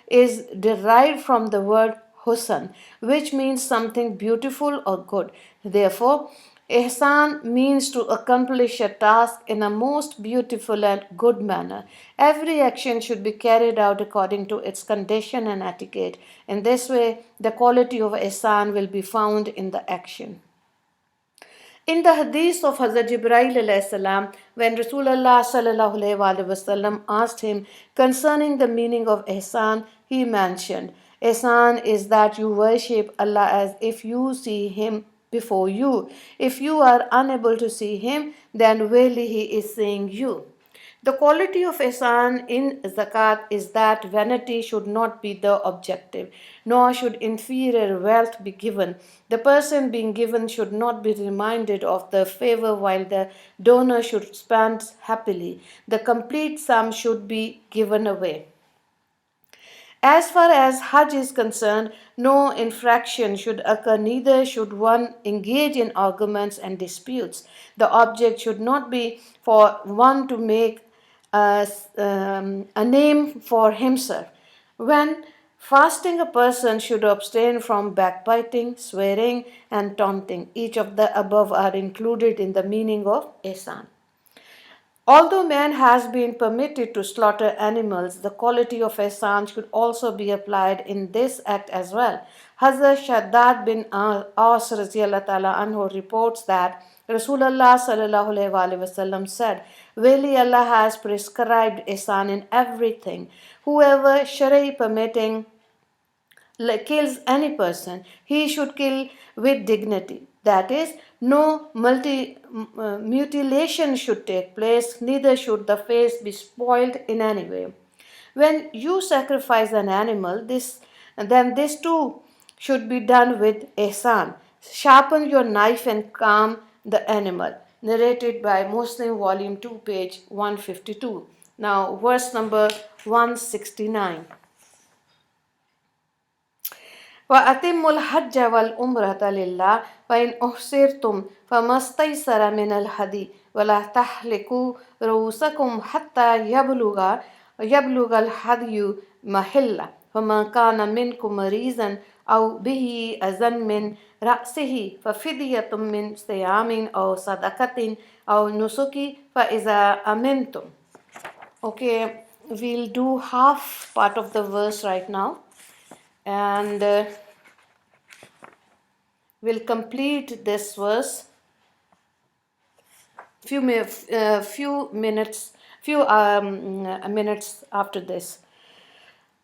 is derived from the word husn, which means something beautiful or good. Therefore, ihsan means to accomplish a task in a most beautiful and good manner. Every action should be carried out according to its condition and etiquette. In this way, the quality of ihsan will be found in the action. In the hadith of Hazrat Jibreel alayhi salam, when Rasulullah sallallahu alayhi wasallam asked him concerning the meaning of ihsan, he mentioned, ihsan is that you worship Allah as if you see Him before you. If you are unable to see Him, then really He is seeing you. The quality of ihsan in zakat is that vanity should not be the objective, nor should inferior wealth be given. The person being given should not be reminded of the favor while the donor should spend happily. The complete sum should be given away. As far as Hajj is concerned, no infraction should occur, neither should one engage in arguments and disputes. The object should not be for one to make a name for himself. When fasting, a person should abstain from backbiting, swearing, and taunting. Each of the above are included in the meaning of ihsan. Although man has been permitted to slaughter animals, the quality of ihsan should also be applied in this act as well. Hazrat Shaddad bin Aus anhu reports that Rasulullah sallallahu alaihi wasallam said, "Verily Allah has prescribed ihsan in everything. Whoever shari permitting kills any person, he should kill with dignity. That is, no mutilation should take place, neither should the face be spoiled in any way. When you sacrifice an animal, then this too should be done with ihsan. Sharpen your knife and calm the animal." Narrated by Muslim, Volume 2, page 152. Now, verse number 169. وأتموا الحج والعمرة لله فإن أحصرتم فما استيسر من الهدي ولا تحلقوا رؤوسكم حتى يبلغ الهدي محله فمن كان منكم مريضا أو به أذى من رأسه ففدية من صيام أو صدقة أو نسك فإذا أمنتم. Okay, we'll do half part of the verse right now, and we'll complete this verse minutes after this.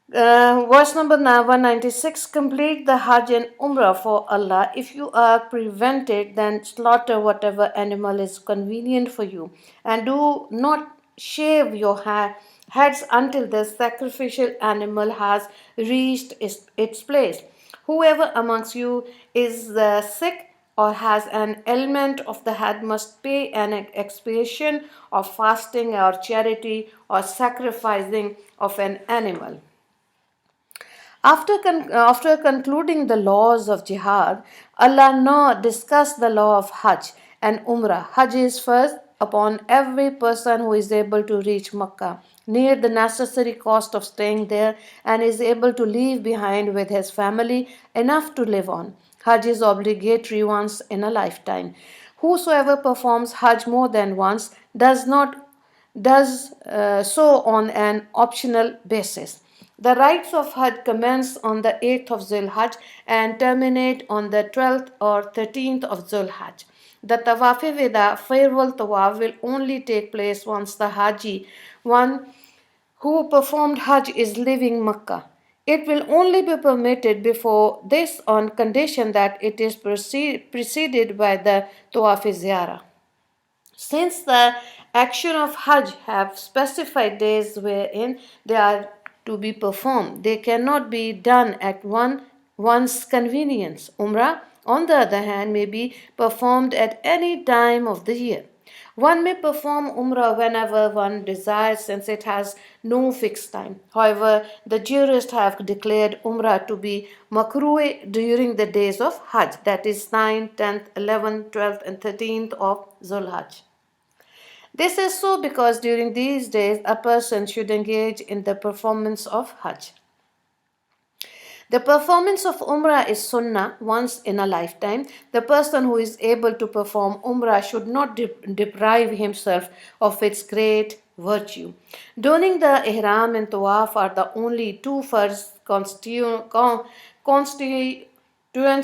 Verse number 196. Complete the Hajj and Umrah for Allah. If you are prevented, then slaughter whatever animal is convenient for you, and do not shave your heads until the sacrificial animal has reached its place. Whoever amongst you is sick or has an ailment of the head must pay an expiation of fasting or charity or sacrificing of an animal. After concluding the laws of jihad, Allah now discussed the law of Hajj and Umrah. Hajj is first upon every person who is able to reach Makkah, near the necessary cost of staying there, and is able to leave behind with his family enough to live on. Hajj is obligatory once in a lifetime. Whosoever performs Hajj more than once does so on an optional basis. The rites of Hajj commence on the 8th of Zulhajj and terminate on the 12th or 13th of Zulhajj. The Tawaf-e-Wida, farewell Tawaf, will only take place once the Haji, one who performed Hajj, is leaving Makkah. It will only be permitted before this on condition that it is preceded by the Tawaf-e-Ziyarah. Since the action of Hajj have specified days wherein they are to be performed, they cannot be done at one's convenience. Umrah, on the other hand, may be performed at any time of the year. One may perform Umrah whenever one desires, since it has no fixed time. However, the jurists have declared Umrah to be makruh during the days of Hajj, that is 9th, 10th, 11th, 12th, and 13th of Zulhajj. This is so because during these days a person should engage in the performance of Hajj. The performance of Umrah is Sunnah once in a lifetime. The person who is able to perform Umrah should not deprive himself of its great virtue. Donning the Ihram and Tawaf are the only two first constituents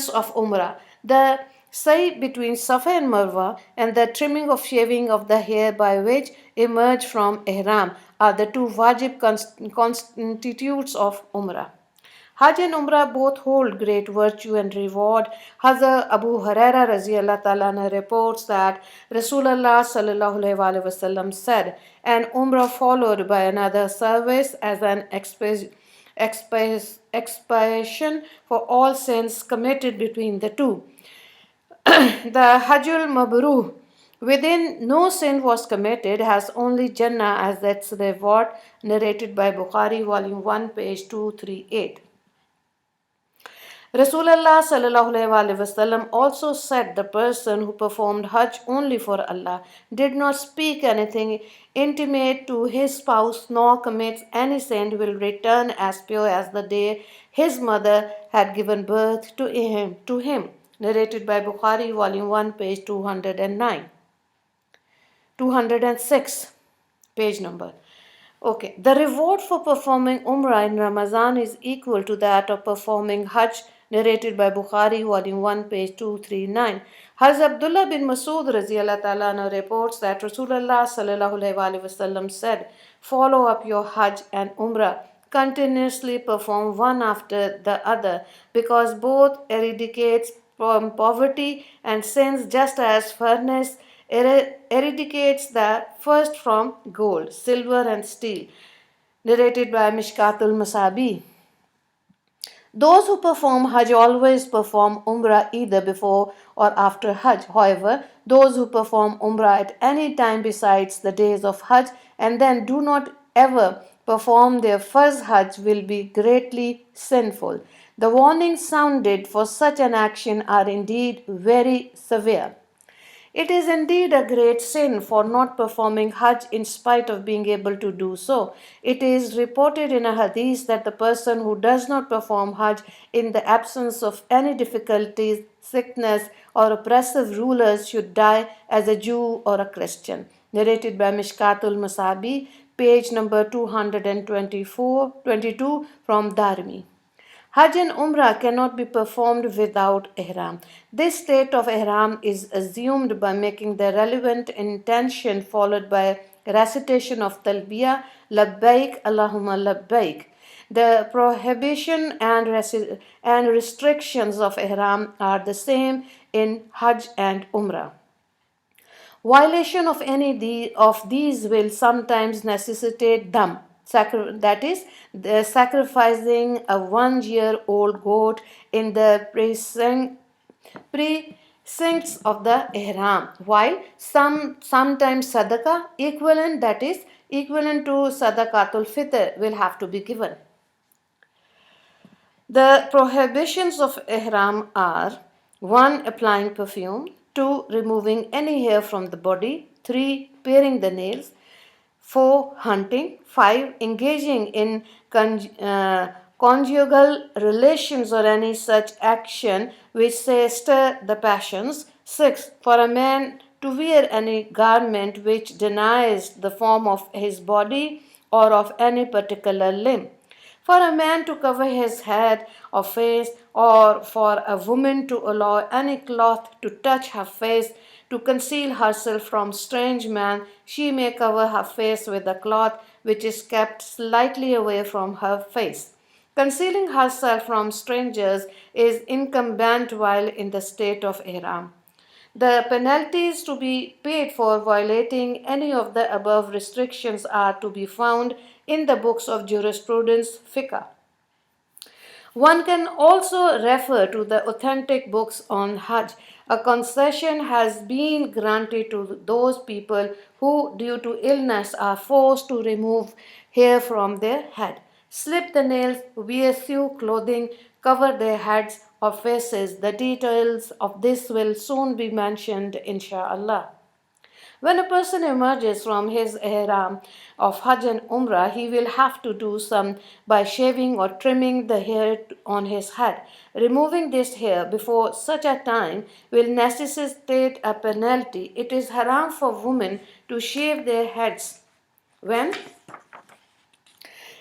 of Umrah. The Sa'i between Safa and Marwa and the trimming of shaving of the hair by which emerge from Ihram are the two wajib constitutes of Umrah. Hajj and Umrah both hold great virtue and reward. Hazrat Abu Huraira Raziallahu ta'ala anhu reports that Rasulullah sallallahu alaihi wasallam said, "An Umrah followed by another service as an expiation for all sins committed between the two. The Hajjul Mabrur, within no sin was committed, has only Jannah as its reward, narrated by Bukhari, volume 1, page 238. Rasulullah sallallahu alaihi wasallam also said the person who performed Hajj only for Allah, did not speak anything intimate to his spouse, nor commits any sin, will return as pure as the day his mother had given birth to him. Narrated by Bukhari, volume 1, page 209. 206 page number. Okay, the reward for performing Umrah in Ramadan is equal to that of performing Hajj, narrated by Bukhari, volume 1, page 239. Hazrat Abdullah bin Masud Raziallahu ta'ala anhu reports that Rasulullah sallallahu alaihi wasallam said, "Follow up your Hajj and Umrah. Continuously perform one after the other, because both eradicates from poverty and sins, just as furnace eradicates the first from gold, silver, and steel." Narrated by Mishkatul Masabi. Those who perform Hajj always perform Umrah either before or after Hajj. However, those who perform Umrah at any time besides the days of Hajj and then do not ever perform their first Hajj will be greatly sinful. The warnings sounded for such an action are indeed very severe. It is indeed a great sin for not performing Hajj in spite of being able to do so. It is reported in a hadith that the person who does not perform Hajj in the absence of any difficulties, sickness, or oppressive rulers should die as a Jew or a Christian. Narrated by Mishkatul Masabi, page number 222 from Dharmi. Hajj and Umrah cannot be performed without ihram. This state of ihram is assumed by making the relevant intention followed by recitation of talbiyah, labbaik, Allahumma labbaik. The prohibition and restrictions of ihram are the same in Hajj and Umrah. Violation of any of these will sometimes necessitate dam, that is, the sacrificing a 1-year-old goat in the precincts of the ihram, while sometimes sadaqah equivalent, that is, equivalent to sadaqatul fitr, will have to be given. The prohibitions of ihram are: 1. Applying perfume, 2. Removing any hair from the body, 3. Paring the nails, 4. Hunting, 5. Engaging in conjugal relations or any such action which say stir the passions, 6. For a man to wear any garment which denies the form of his body or of any particular limb, for a man to cover his head or face, or for a woman to allow any cloth to touch her face. To conceal herself from strange man, she may cover her face with a cloth which is kept slightly away from her face. Concealing herself from strangers is incumbent while in the state of ihram. The penalties to be paid for violating any of the above restrictions are to be found in the books of jurisprudence fiqh. One can also refer to the authentic books on Hajj. A concession has been granted to those people who, due to illness, are forced to remove hair from their head, slip the nails, wear sew clothing, cover their heads or faces. The details of this will soon be mentioned, inshallah. When a person emerges from his ihram of Hajj and Umrah, he will have to do some by shaving or trimming the hair on his head. Removing this hair before such a time will necessitate a penalty. It is haram for women to shave their heads when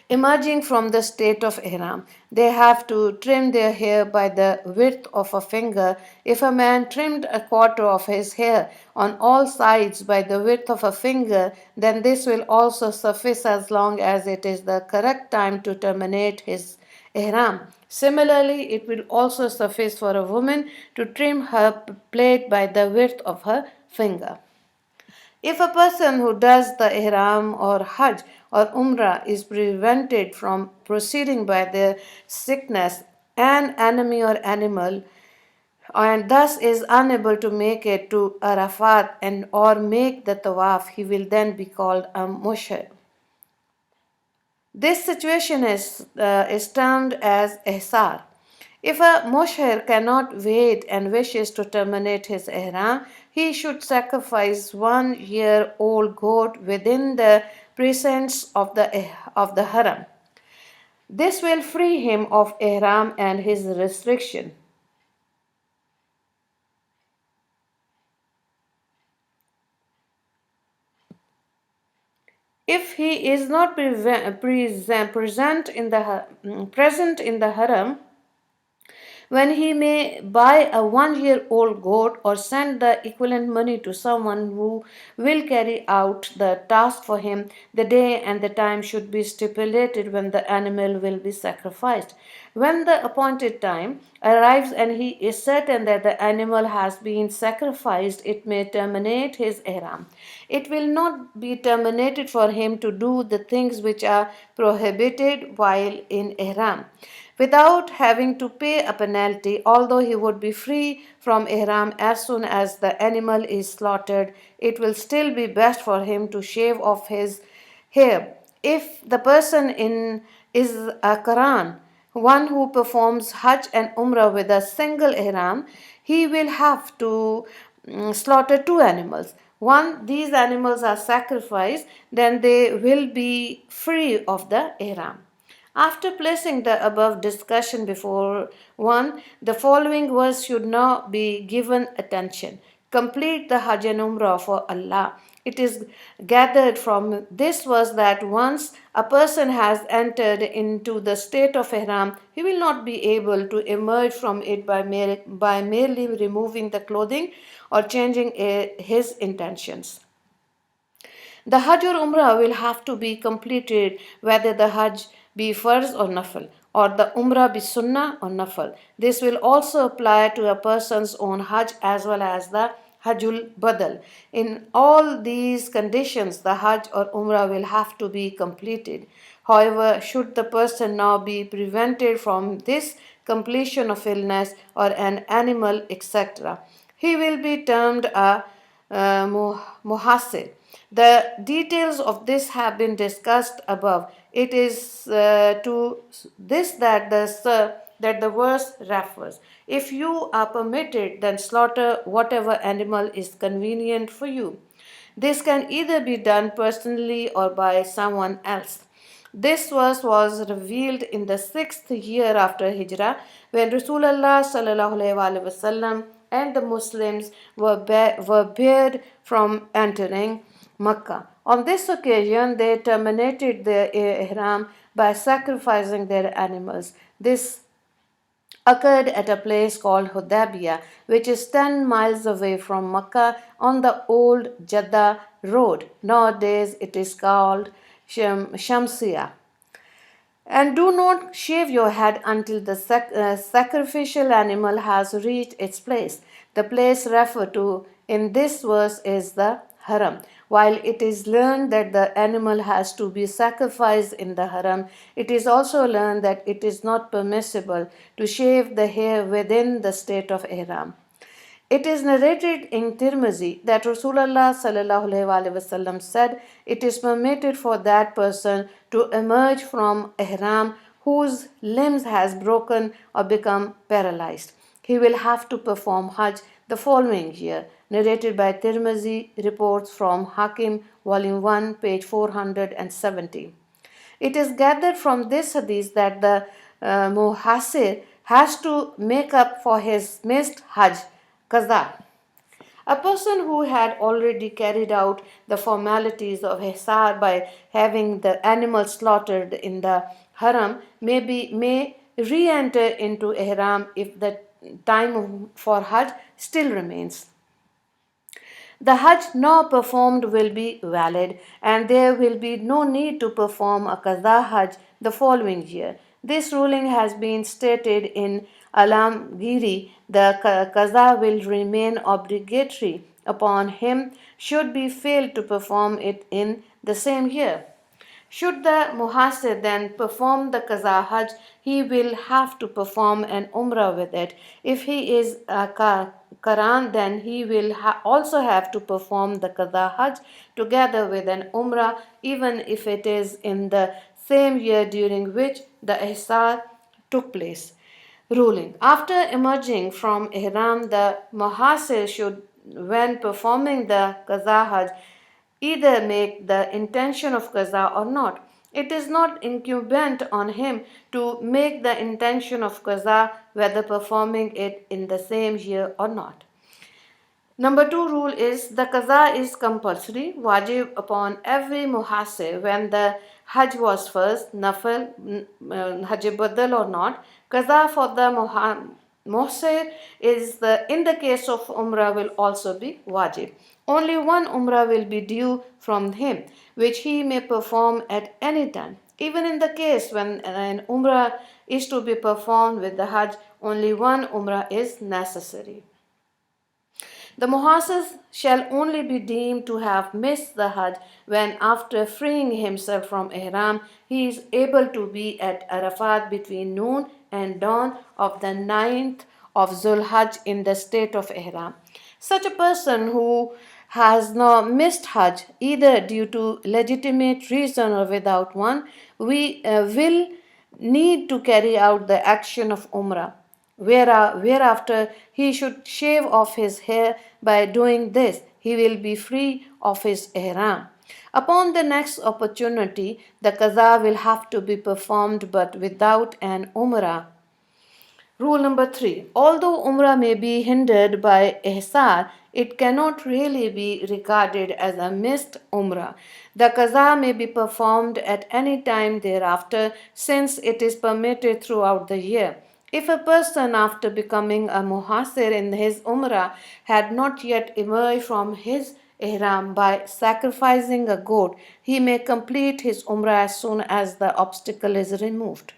emerging from the state of ihram. They have to trim their hair by the width of a finger. If a man trimmed a quarter of his hair on all sides by the width of a finger, then this will also suffice as long as it is the correct time to terminate his ihram. Similarly, it will also suffice for a woman to trim her plait by the width of her finger. If a person who does the ihram or hajj or umrah is prevented from proceeding by the sickness, an enemy or animal, and thus is unable to make it to Arafat and or make the tawaf, he will then be called a mushrik. This situation is termed as ihsar. If a mushir cannot wait and wishes to terminate his ihram, he should sacrifice 1-year-old goat within the precincts of the haram. This will free him of ihram and his restriction. If he is not present in the haram, when he may buy a 1-year-old goat or send the equivalent money to someone who will carry out the task for him, the day and the time should be stipulated when the animal will be sacrificed. When the appointed time arrives and he is certain that the animal has been sacrificed, it may terminate his ihram. It will not be terminated for him to do the things which are prohibited while in ihram without having to pay a penalty, although he would be free from ihram as soon as the animal is slaughtered. It will still be best for him to shave off his hair. If the person in is a Quran, one who performs Hajj and Umrah with a single ihram, he will have to slaughter two animals. One, these animals are sacrificed, then they will be free of the ihram. After placing the above discussion before one, the following verse should now be given attention. Complete the Hajj and Umrah for Allah. It is gathered from this verse that once a person has entered into the state of Ihram, he will not be able to emerge from it by merely removing the clothing or changing his intentions. The Hajj or Umrah will have to be completed whether the Hajj be Farz or Nafal, or the Umrah be Sunnah or Nafal. This will also apply to a person's own Hajj as well as the Hajjul Badal. In all these conditions, the Hajj or Umrah will have to be completed. However, should the person now be prevented from this completion of illness or an animal, etc., he will be termed a muhasir. The details of this have been discussed above. It is to this that the verse refers. If you are permitted, then slaughter whatever animal is convenient for you. This can either be done personally or by someone else. This verse was revealed in the 6th year after Hijrah, when Rasulullah sallallahu alaihi wasallam and the Muslims were barred from entering Makkah. On this occasion, they terminated their ihram by sacrificing their animals. This occurred at a place called Hudaybiyah, which is 10 miles away from Makkah on the old Jeddah road. Nowadays, it is called Shamsiyah. And do not shave your head until the sacrificial animal has reached its place. The place referred to in this verse is the haram. While it is learned that the animal has to be sacrificed in the haram, it is also learned that it is not permissible to shave the hair within the state of ihram. It is narrated in Tirmizi that Rasulullah sallallahu alaihi wasallam said, "It is permitted for that person to emerge from ihram whose limbs has broken or become paralyzed. He will have to perform Hajj the following year." Narrated by Tirmizi, reports from Hakim, Volume 1, page 470. It is gathered from this hadith that the muhasir has to make up for his missed Hajj qaza. A person who had already carried out the formalities of Ihsar by having the animal slaughtered in the haram may re-enter into ihram if the time for Hajj still remains. The Hajj now performed will be valid, and there will be no need to perform a Qaza Hajj the following year. This ruling has been stated in Alamgiri. The qaza will remain obligatory upon him should he fail to perform it in the same year. Should the muhasir then perform the qaza hajj, he will have to perform an umrah with it. If he is a Quran, then he will also have to perform the qaza hajj together with an umrah, even if it is in the same year during which the ihsar took place. Ruling. After emerging from ihram, the muhasir should, when performing the qaza hajj, either make the intention of qaza or not. It is not incumbent on him to make the intention of qaza whether performing it in the same year or not. Number two rule is the qaza is compulsory, wajib upon every muhasir when the hajj was first, nafil, hajj badal or not. Qaza for the muhsir is in the case of umrah will also be wajib. Only one umrah will be due from him, which he may perform at any time. Even in the case when an umrah is to be performed with the hajj, only one umrah is necessary. The muhassis shall only be deemed to have missed the Hajj when, after freeing himself from Ihram, he is able to be at Arafat between noon and dawn of the 9th of Zulhajj in the state of Ihram. Such a person who has not missed Hajj, either due to legitimate reason or without one, we will need to carry out the action of Umrah. Whereafter he should shave off his hair. By doing this, he will be free of his ihram. Upon the next opportunity, the qaza will have to be performed but without an umrah. Rule number 3. Although umrah may be hindered by ihsar, it cannot really be regarded as a missed umrah. The qaza may be performed at any time thereafter since it is permitted throughout the year. If a person after becoming a muhasir in his umrah had not yet emerged from his ihram by sacrificing a goat, he may complete his umrah as soon as the obstacle is removed.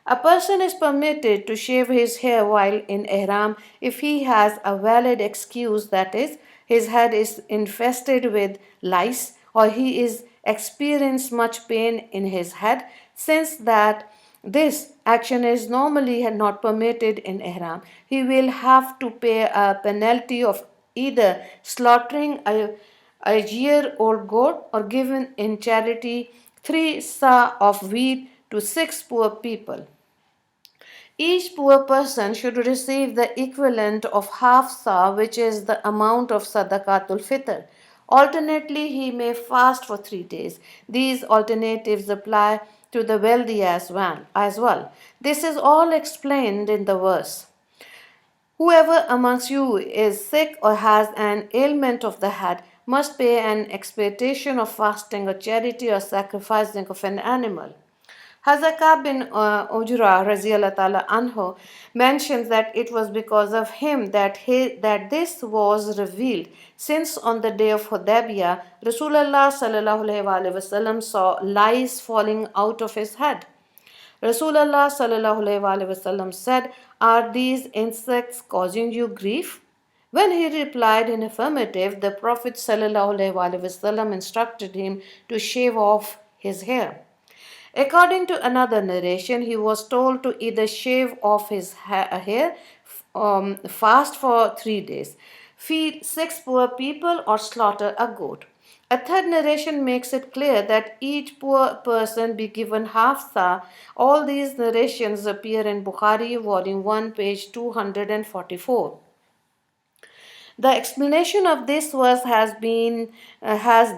A person is permitted to shave his hair while in ihram if he has a valid excuse, that is, his head is infested with lice or he is experiencing much pain in his head, since that this action is normally not permitted in ihram. He will have to pay a penalty of either slaughtering a year-old goat or giving in charity 3 sa of wheat to 6 poor people. Each poor person should receive the equivalent of half sa, which is the amount of sadaqatul fitr. Alternately, he may fast for 3 days. These alternatives apply to the wealthy as well. This is all explained in the verse. Whoever amongst you is sick or has an ailment of the head must pay an expiation of fasting or charity or sacrificing of an animal. Hazaka bin Ujra Raziallah Ta'ala Anhu mentions that it was because of him that this was revealed, since on the day of Hudaybiyah, Rasulullah Sallallahu Alaihi Wasallam saw lice falling out of his head. Rasulullah Sallallahu Alaihi Wasallam said, "Are these insects causing you grief?" When he replied in affirmative, the Prophet Sallallahu Alaihi Wasallam instructed him to shave off his hair. According to another narration, he was told to either shave off his hair, fast for 3 days, feed 6 poor people, or slaughter a goat. A third narration makes it clear that each poor person be given half sa. All these narrations appear in Bukhari, volume 1, page 244. The explanation of this verse has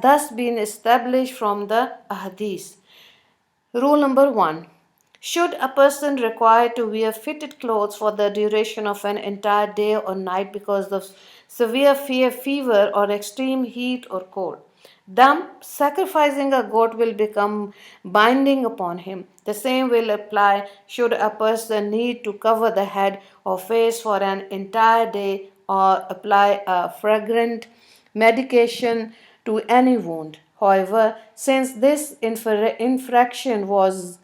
thus been established from the ahadith. Rule number 1. Should a person require to wear fitted clothes for the duration of an entire day or night because of severe fever or extreme heat or cold, then sacrificing a goat will become binding upon him. The same will apply should a person need to cover the head or face for an entire day or apply a fragrant medication to any wound. However, since this infraction was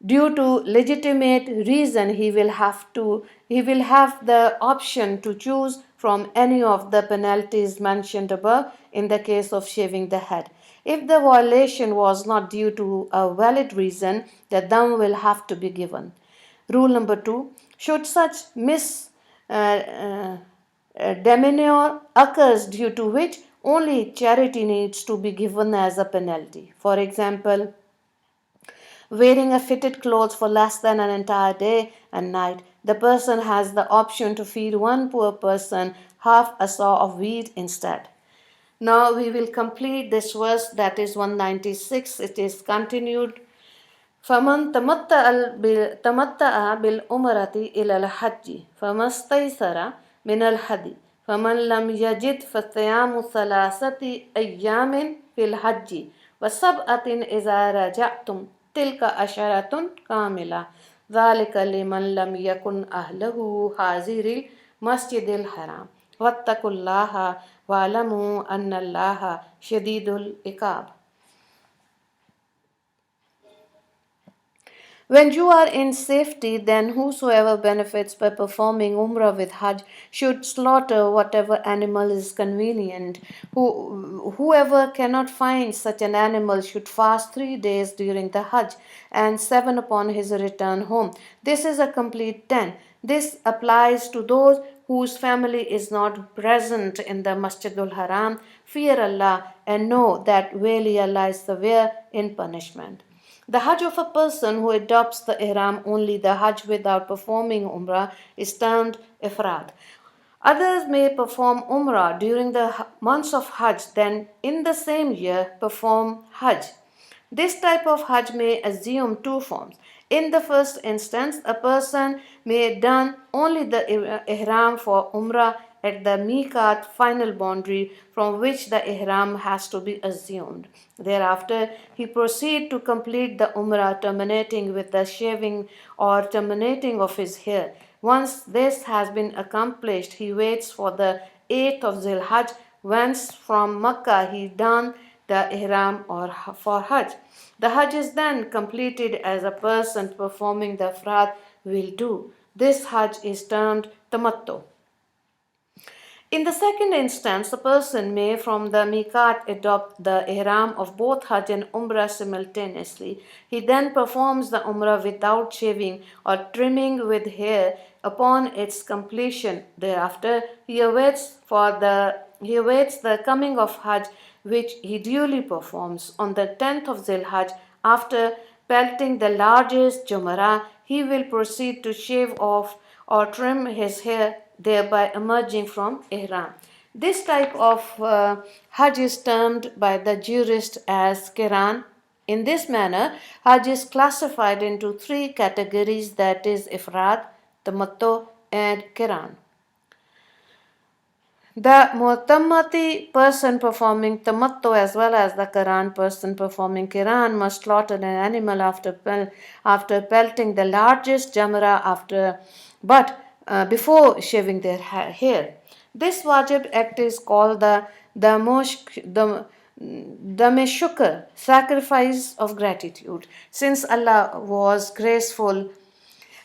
due to legitimate reason, he will have the option to choose from any of the penalties mentioned above in the case of shaving the head. If the violation was not due to a valid reason, the dam will have to be given. Rule number 2: should such demeanor occurs due to which only charity needs to be given as a penalty. For example, wearing a fitted clothes for less than an entire day and night, the person has the option to feed one poor person half a saw of wheat instead. Now we will complete this verse, that is 196. It is continued. فمن تمتع بالأمرة إلى الحج فما استيسر من الهدي فمن لم يجد فصيام ثلاثة أيام في الحج وسبعة إذا رجعتم تلك عشرة كاملة ذلك لمن لم يكن أهله حاضر المسجد الحرام واتقوا الله واعلموا أن الله شديد العقاب. When you are in safety, then whosoever benefits by performing Umrah with Hajj should slaughter whatever animal is convenient. Whoever cannot find such an animal should fast 3 days during the Hajj and 7 upon his return home. This is a complete 10. This applies to those whose family is not present in the Masjidul Haram. Fear Allah and know that verily Allah is severe in punishment. The Hajj of a person who adopts the Ihram only, the Hajj without performing Umrah, is termed Ifrad. Others may perform Umrah during the months of Hajj, then in the same year perform Hajj. This type of Hajj may assume two forms. In the first instance, a person may don only the Ihram for Umrah at the Miqat final boundary from which the Ihram has to be assumed. Thereafter, he proceeds to complete the Umrah, terminating with the shaving or terminating of his hair. Once this has been accomplished, he waits for the 8th of Zil Hajj, whence from Makkah he donned the Ihram or for Hajj. The Hajj is then completed as a person performing the Ifrad will do. This Hajj is termed Tamattu. In the second instance, a person may from the Miqat adopt the ihram of both Hajj and Umrah simultaneously. He then performs the Umrah without shaving or trimming with hair upon its completion. Thereafter, he awaits the coming of Hajj, which he duly performs. On the 10th of Zil Hajj, after pelting the largest Jumarah, he will proceed to shave off or trim his hair, thereby emerging from Ihram. This type of Hajj is termed by the jurist as Qiran. In this manner, Hajj is classified into three categories, that is Ifrad, Tamattu and Qiran. The Mu'tammati person performing Tamattu as well as the Qiran person performing Qiran must slaughter an animal after pelting the largest jamra before shaving their hair. This wajib act is called the Meshukr, sacrifice of gratitude. Since Allah was graceful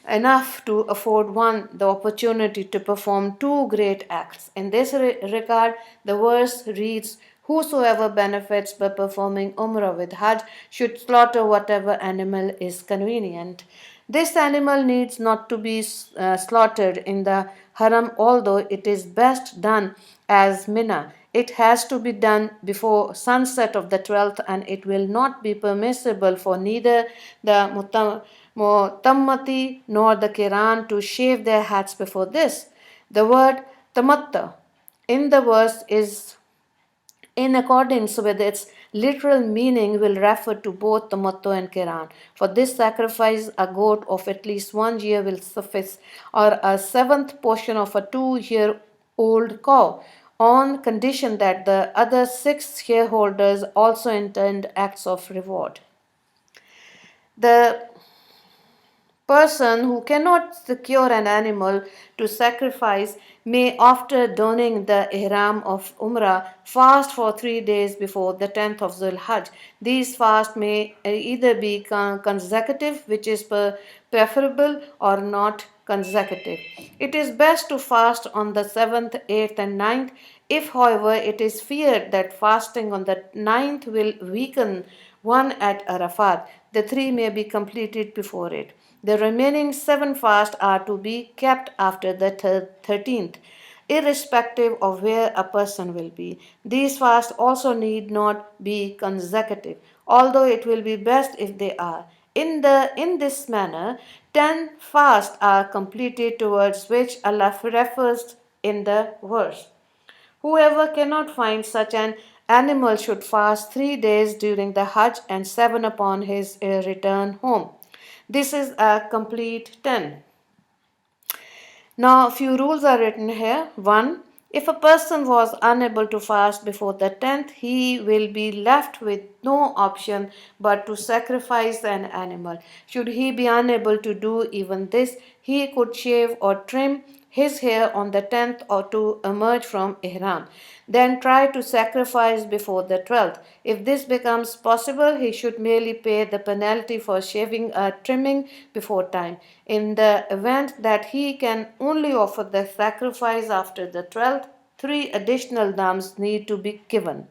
enough to afford one the opportunity to perform two great acts. In this regard, the verse reads, whosoever benefits by performing Umrah with Hajj should slaughter whatever animal is convenient. This animal needs not to be slaughtered in the Haram, although it is best done as Mina. It has to be done before sunset of the 12th, and it will not be permissible for neither the Mu'tammati nor the Qiran to shave their heads before this. The word tamatta in the verse is in accordance with its literal meaning will refer to both Tamattu and Qiran. For this sacrifice, a goat of at least 1 year will suffice, or a seventh portion of a 2-year-old cow, on condition that the other 6 shareholders also intend acts of reward. The Person who cannot secure an animal to sacrifice may, after donning the ihram of Umrah, fast for 3 days before the 10th of Zulhajj. These fasts may either be consecutive, which is preferable, or not consecutive. It is best to fast on the 7th, 8th, and 9th. If, however, it is feared that fasting on the 9th will weaken one at Arafat, the three may be completed before it. The remaining 7 fasts are to be kept after the 13th, irrespective of where a person will be. These fasts also need not be consecutive, although it will be best if they are. In this manner, 10 fasts are completed, towards which Allah refers in the verse. Whoever cannot find such an animal should fast 3 days during the Hajj and 7 upon his return home. This is a complete 10. Now, a few rules are written here. 1. If a person was unable to fast before the 10th, he will be left with no option but to sacrifice an animal. Should he be unable to do even this, he could shave or trim his hair on the 10th or to emerge from Ihram. Then try to sacrifice before the 12th. If this becomes possible, he should merely pay the penalty for shaving or trimming before time. In the event that he can only offer the sacrifice after the 12th, 3 additional dams need to be given.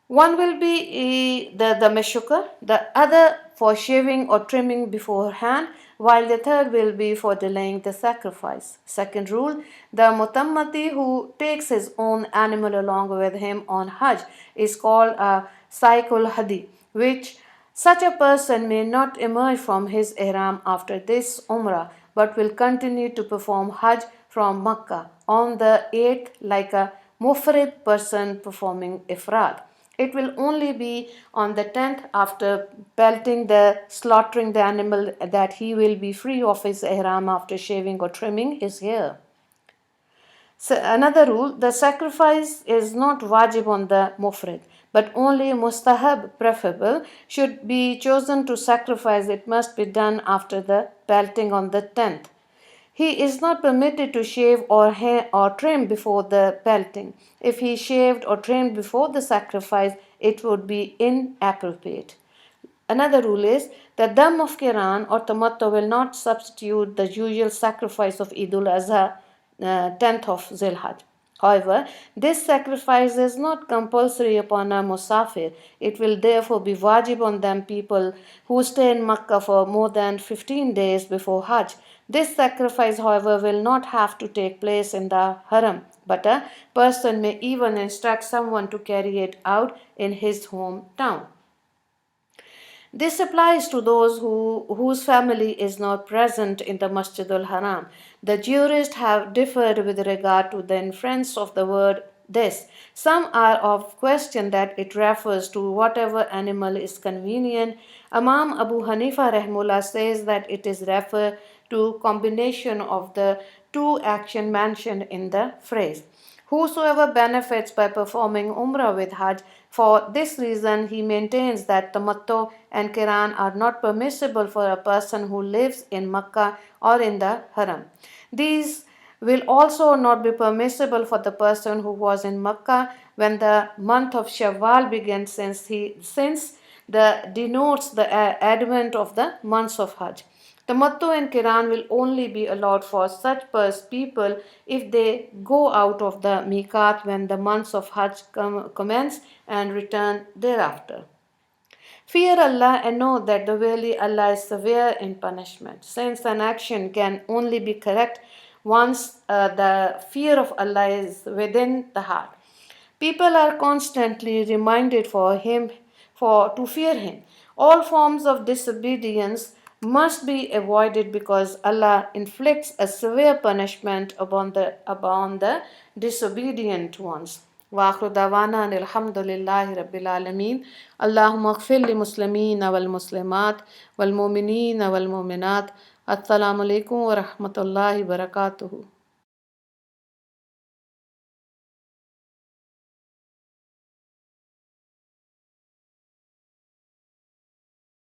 One will be the meshuka, the other for shaving or trimming beforehand, while the third will be for delaying the sacrifice. Second rule, the mutammati who takes his own animal along with him on Hajj is called a saikul hadi, which such a person may not emerge from his ihram after this umrah, but will continue to perform Hajj from Makkah on the 8th like a mufrid person performing ifrad. It will only be on the 10th, after slaughtering the animal, that he will be free of his ihram after shaving or trimming his hair. So another rule, the sacrifice is not wajib on the mufrid, but only mustahab, preferable, should be chosen to sacrifice. It must be done after the pelting on the 10th. He is not permitted to shave or trim before the pelting. If he shaved or trimmed before the sacrifice, it would be inappropriate. Another rule is the dam of Quran or tamattu will not substitute the usual sacrifice of Eid al-Azha, 10th of Zilhaj. However, this sacrifice is not compulsory upon a musafir. It will therefore be wajib on them people who stay in Makkah for more than 15 days before Hajj. This sacrifice, however, will not have to take place in the haram, but a person may even instruct someone to carry it out in his hometown. This applies to those whose family is not present in the Masjidul Haram. The jurists have differed with regard to the inference of the word this. Some are of question that it refers to whatever animal is convenient. Imam Abu Hanifa Rahmullah says that it is referred to combination of the two action mentioned in the phrase. Whosoever benefits by performing Umrah with Hajj, for this reason he maintains that Tamattu and Qiran are not permissible for a person who lives in Makkah or in the Haram. These will also not be permissible for the person who was in Makkah when the month of Shawwal began, since the denotes the advent of the months of Hajj. Tamattu and Qiran will only be allowed for such people if they go out of the miqat when the months of Hajj commence and return thereafter. Fear Allah and know that the verily Allah is severe in punishment. Since an action can only be correct once the fear of Allah is within the heart. People are constantly reminded to fear Him. All forms of disobedience must be avoided because Allah inflicts a severe punishment upon the disobedient ones. وآخر دعوانا أن الحمد لله رب العالمين اللهم اغفر للمسلمين والمسلمات والمؤمنين والمؤمنات السلام عليكم ورحمة الله وبركاته.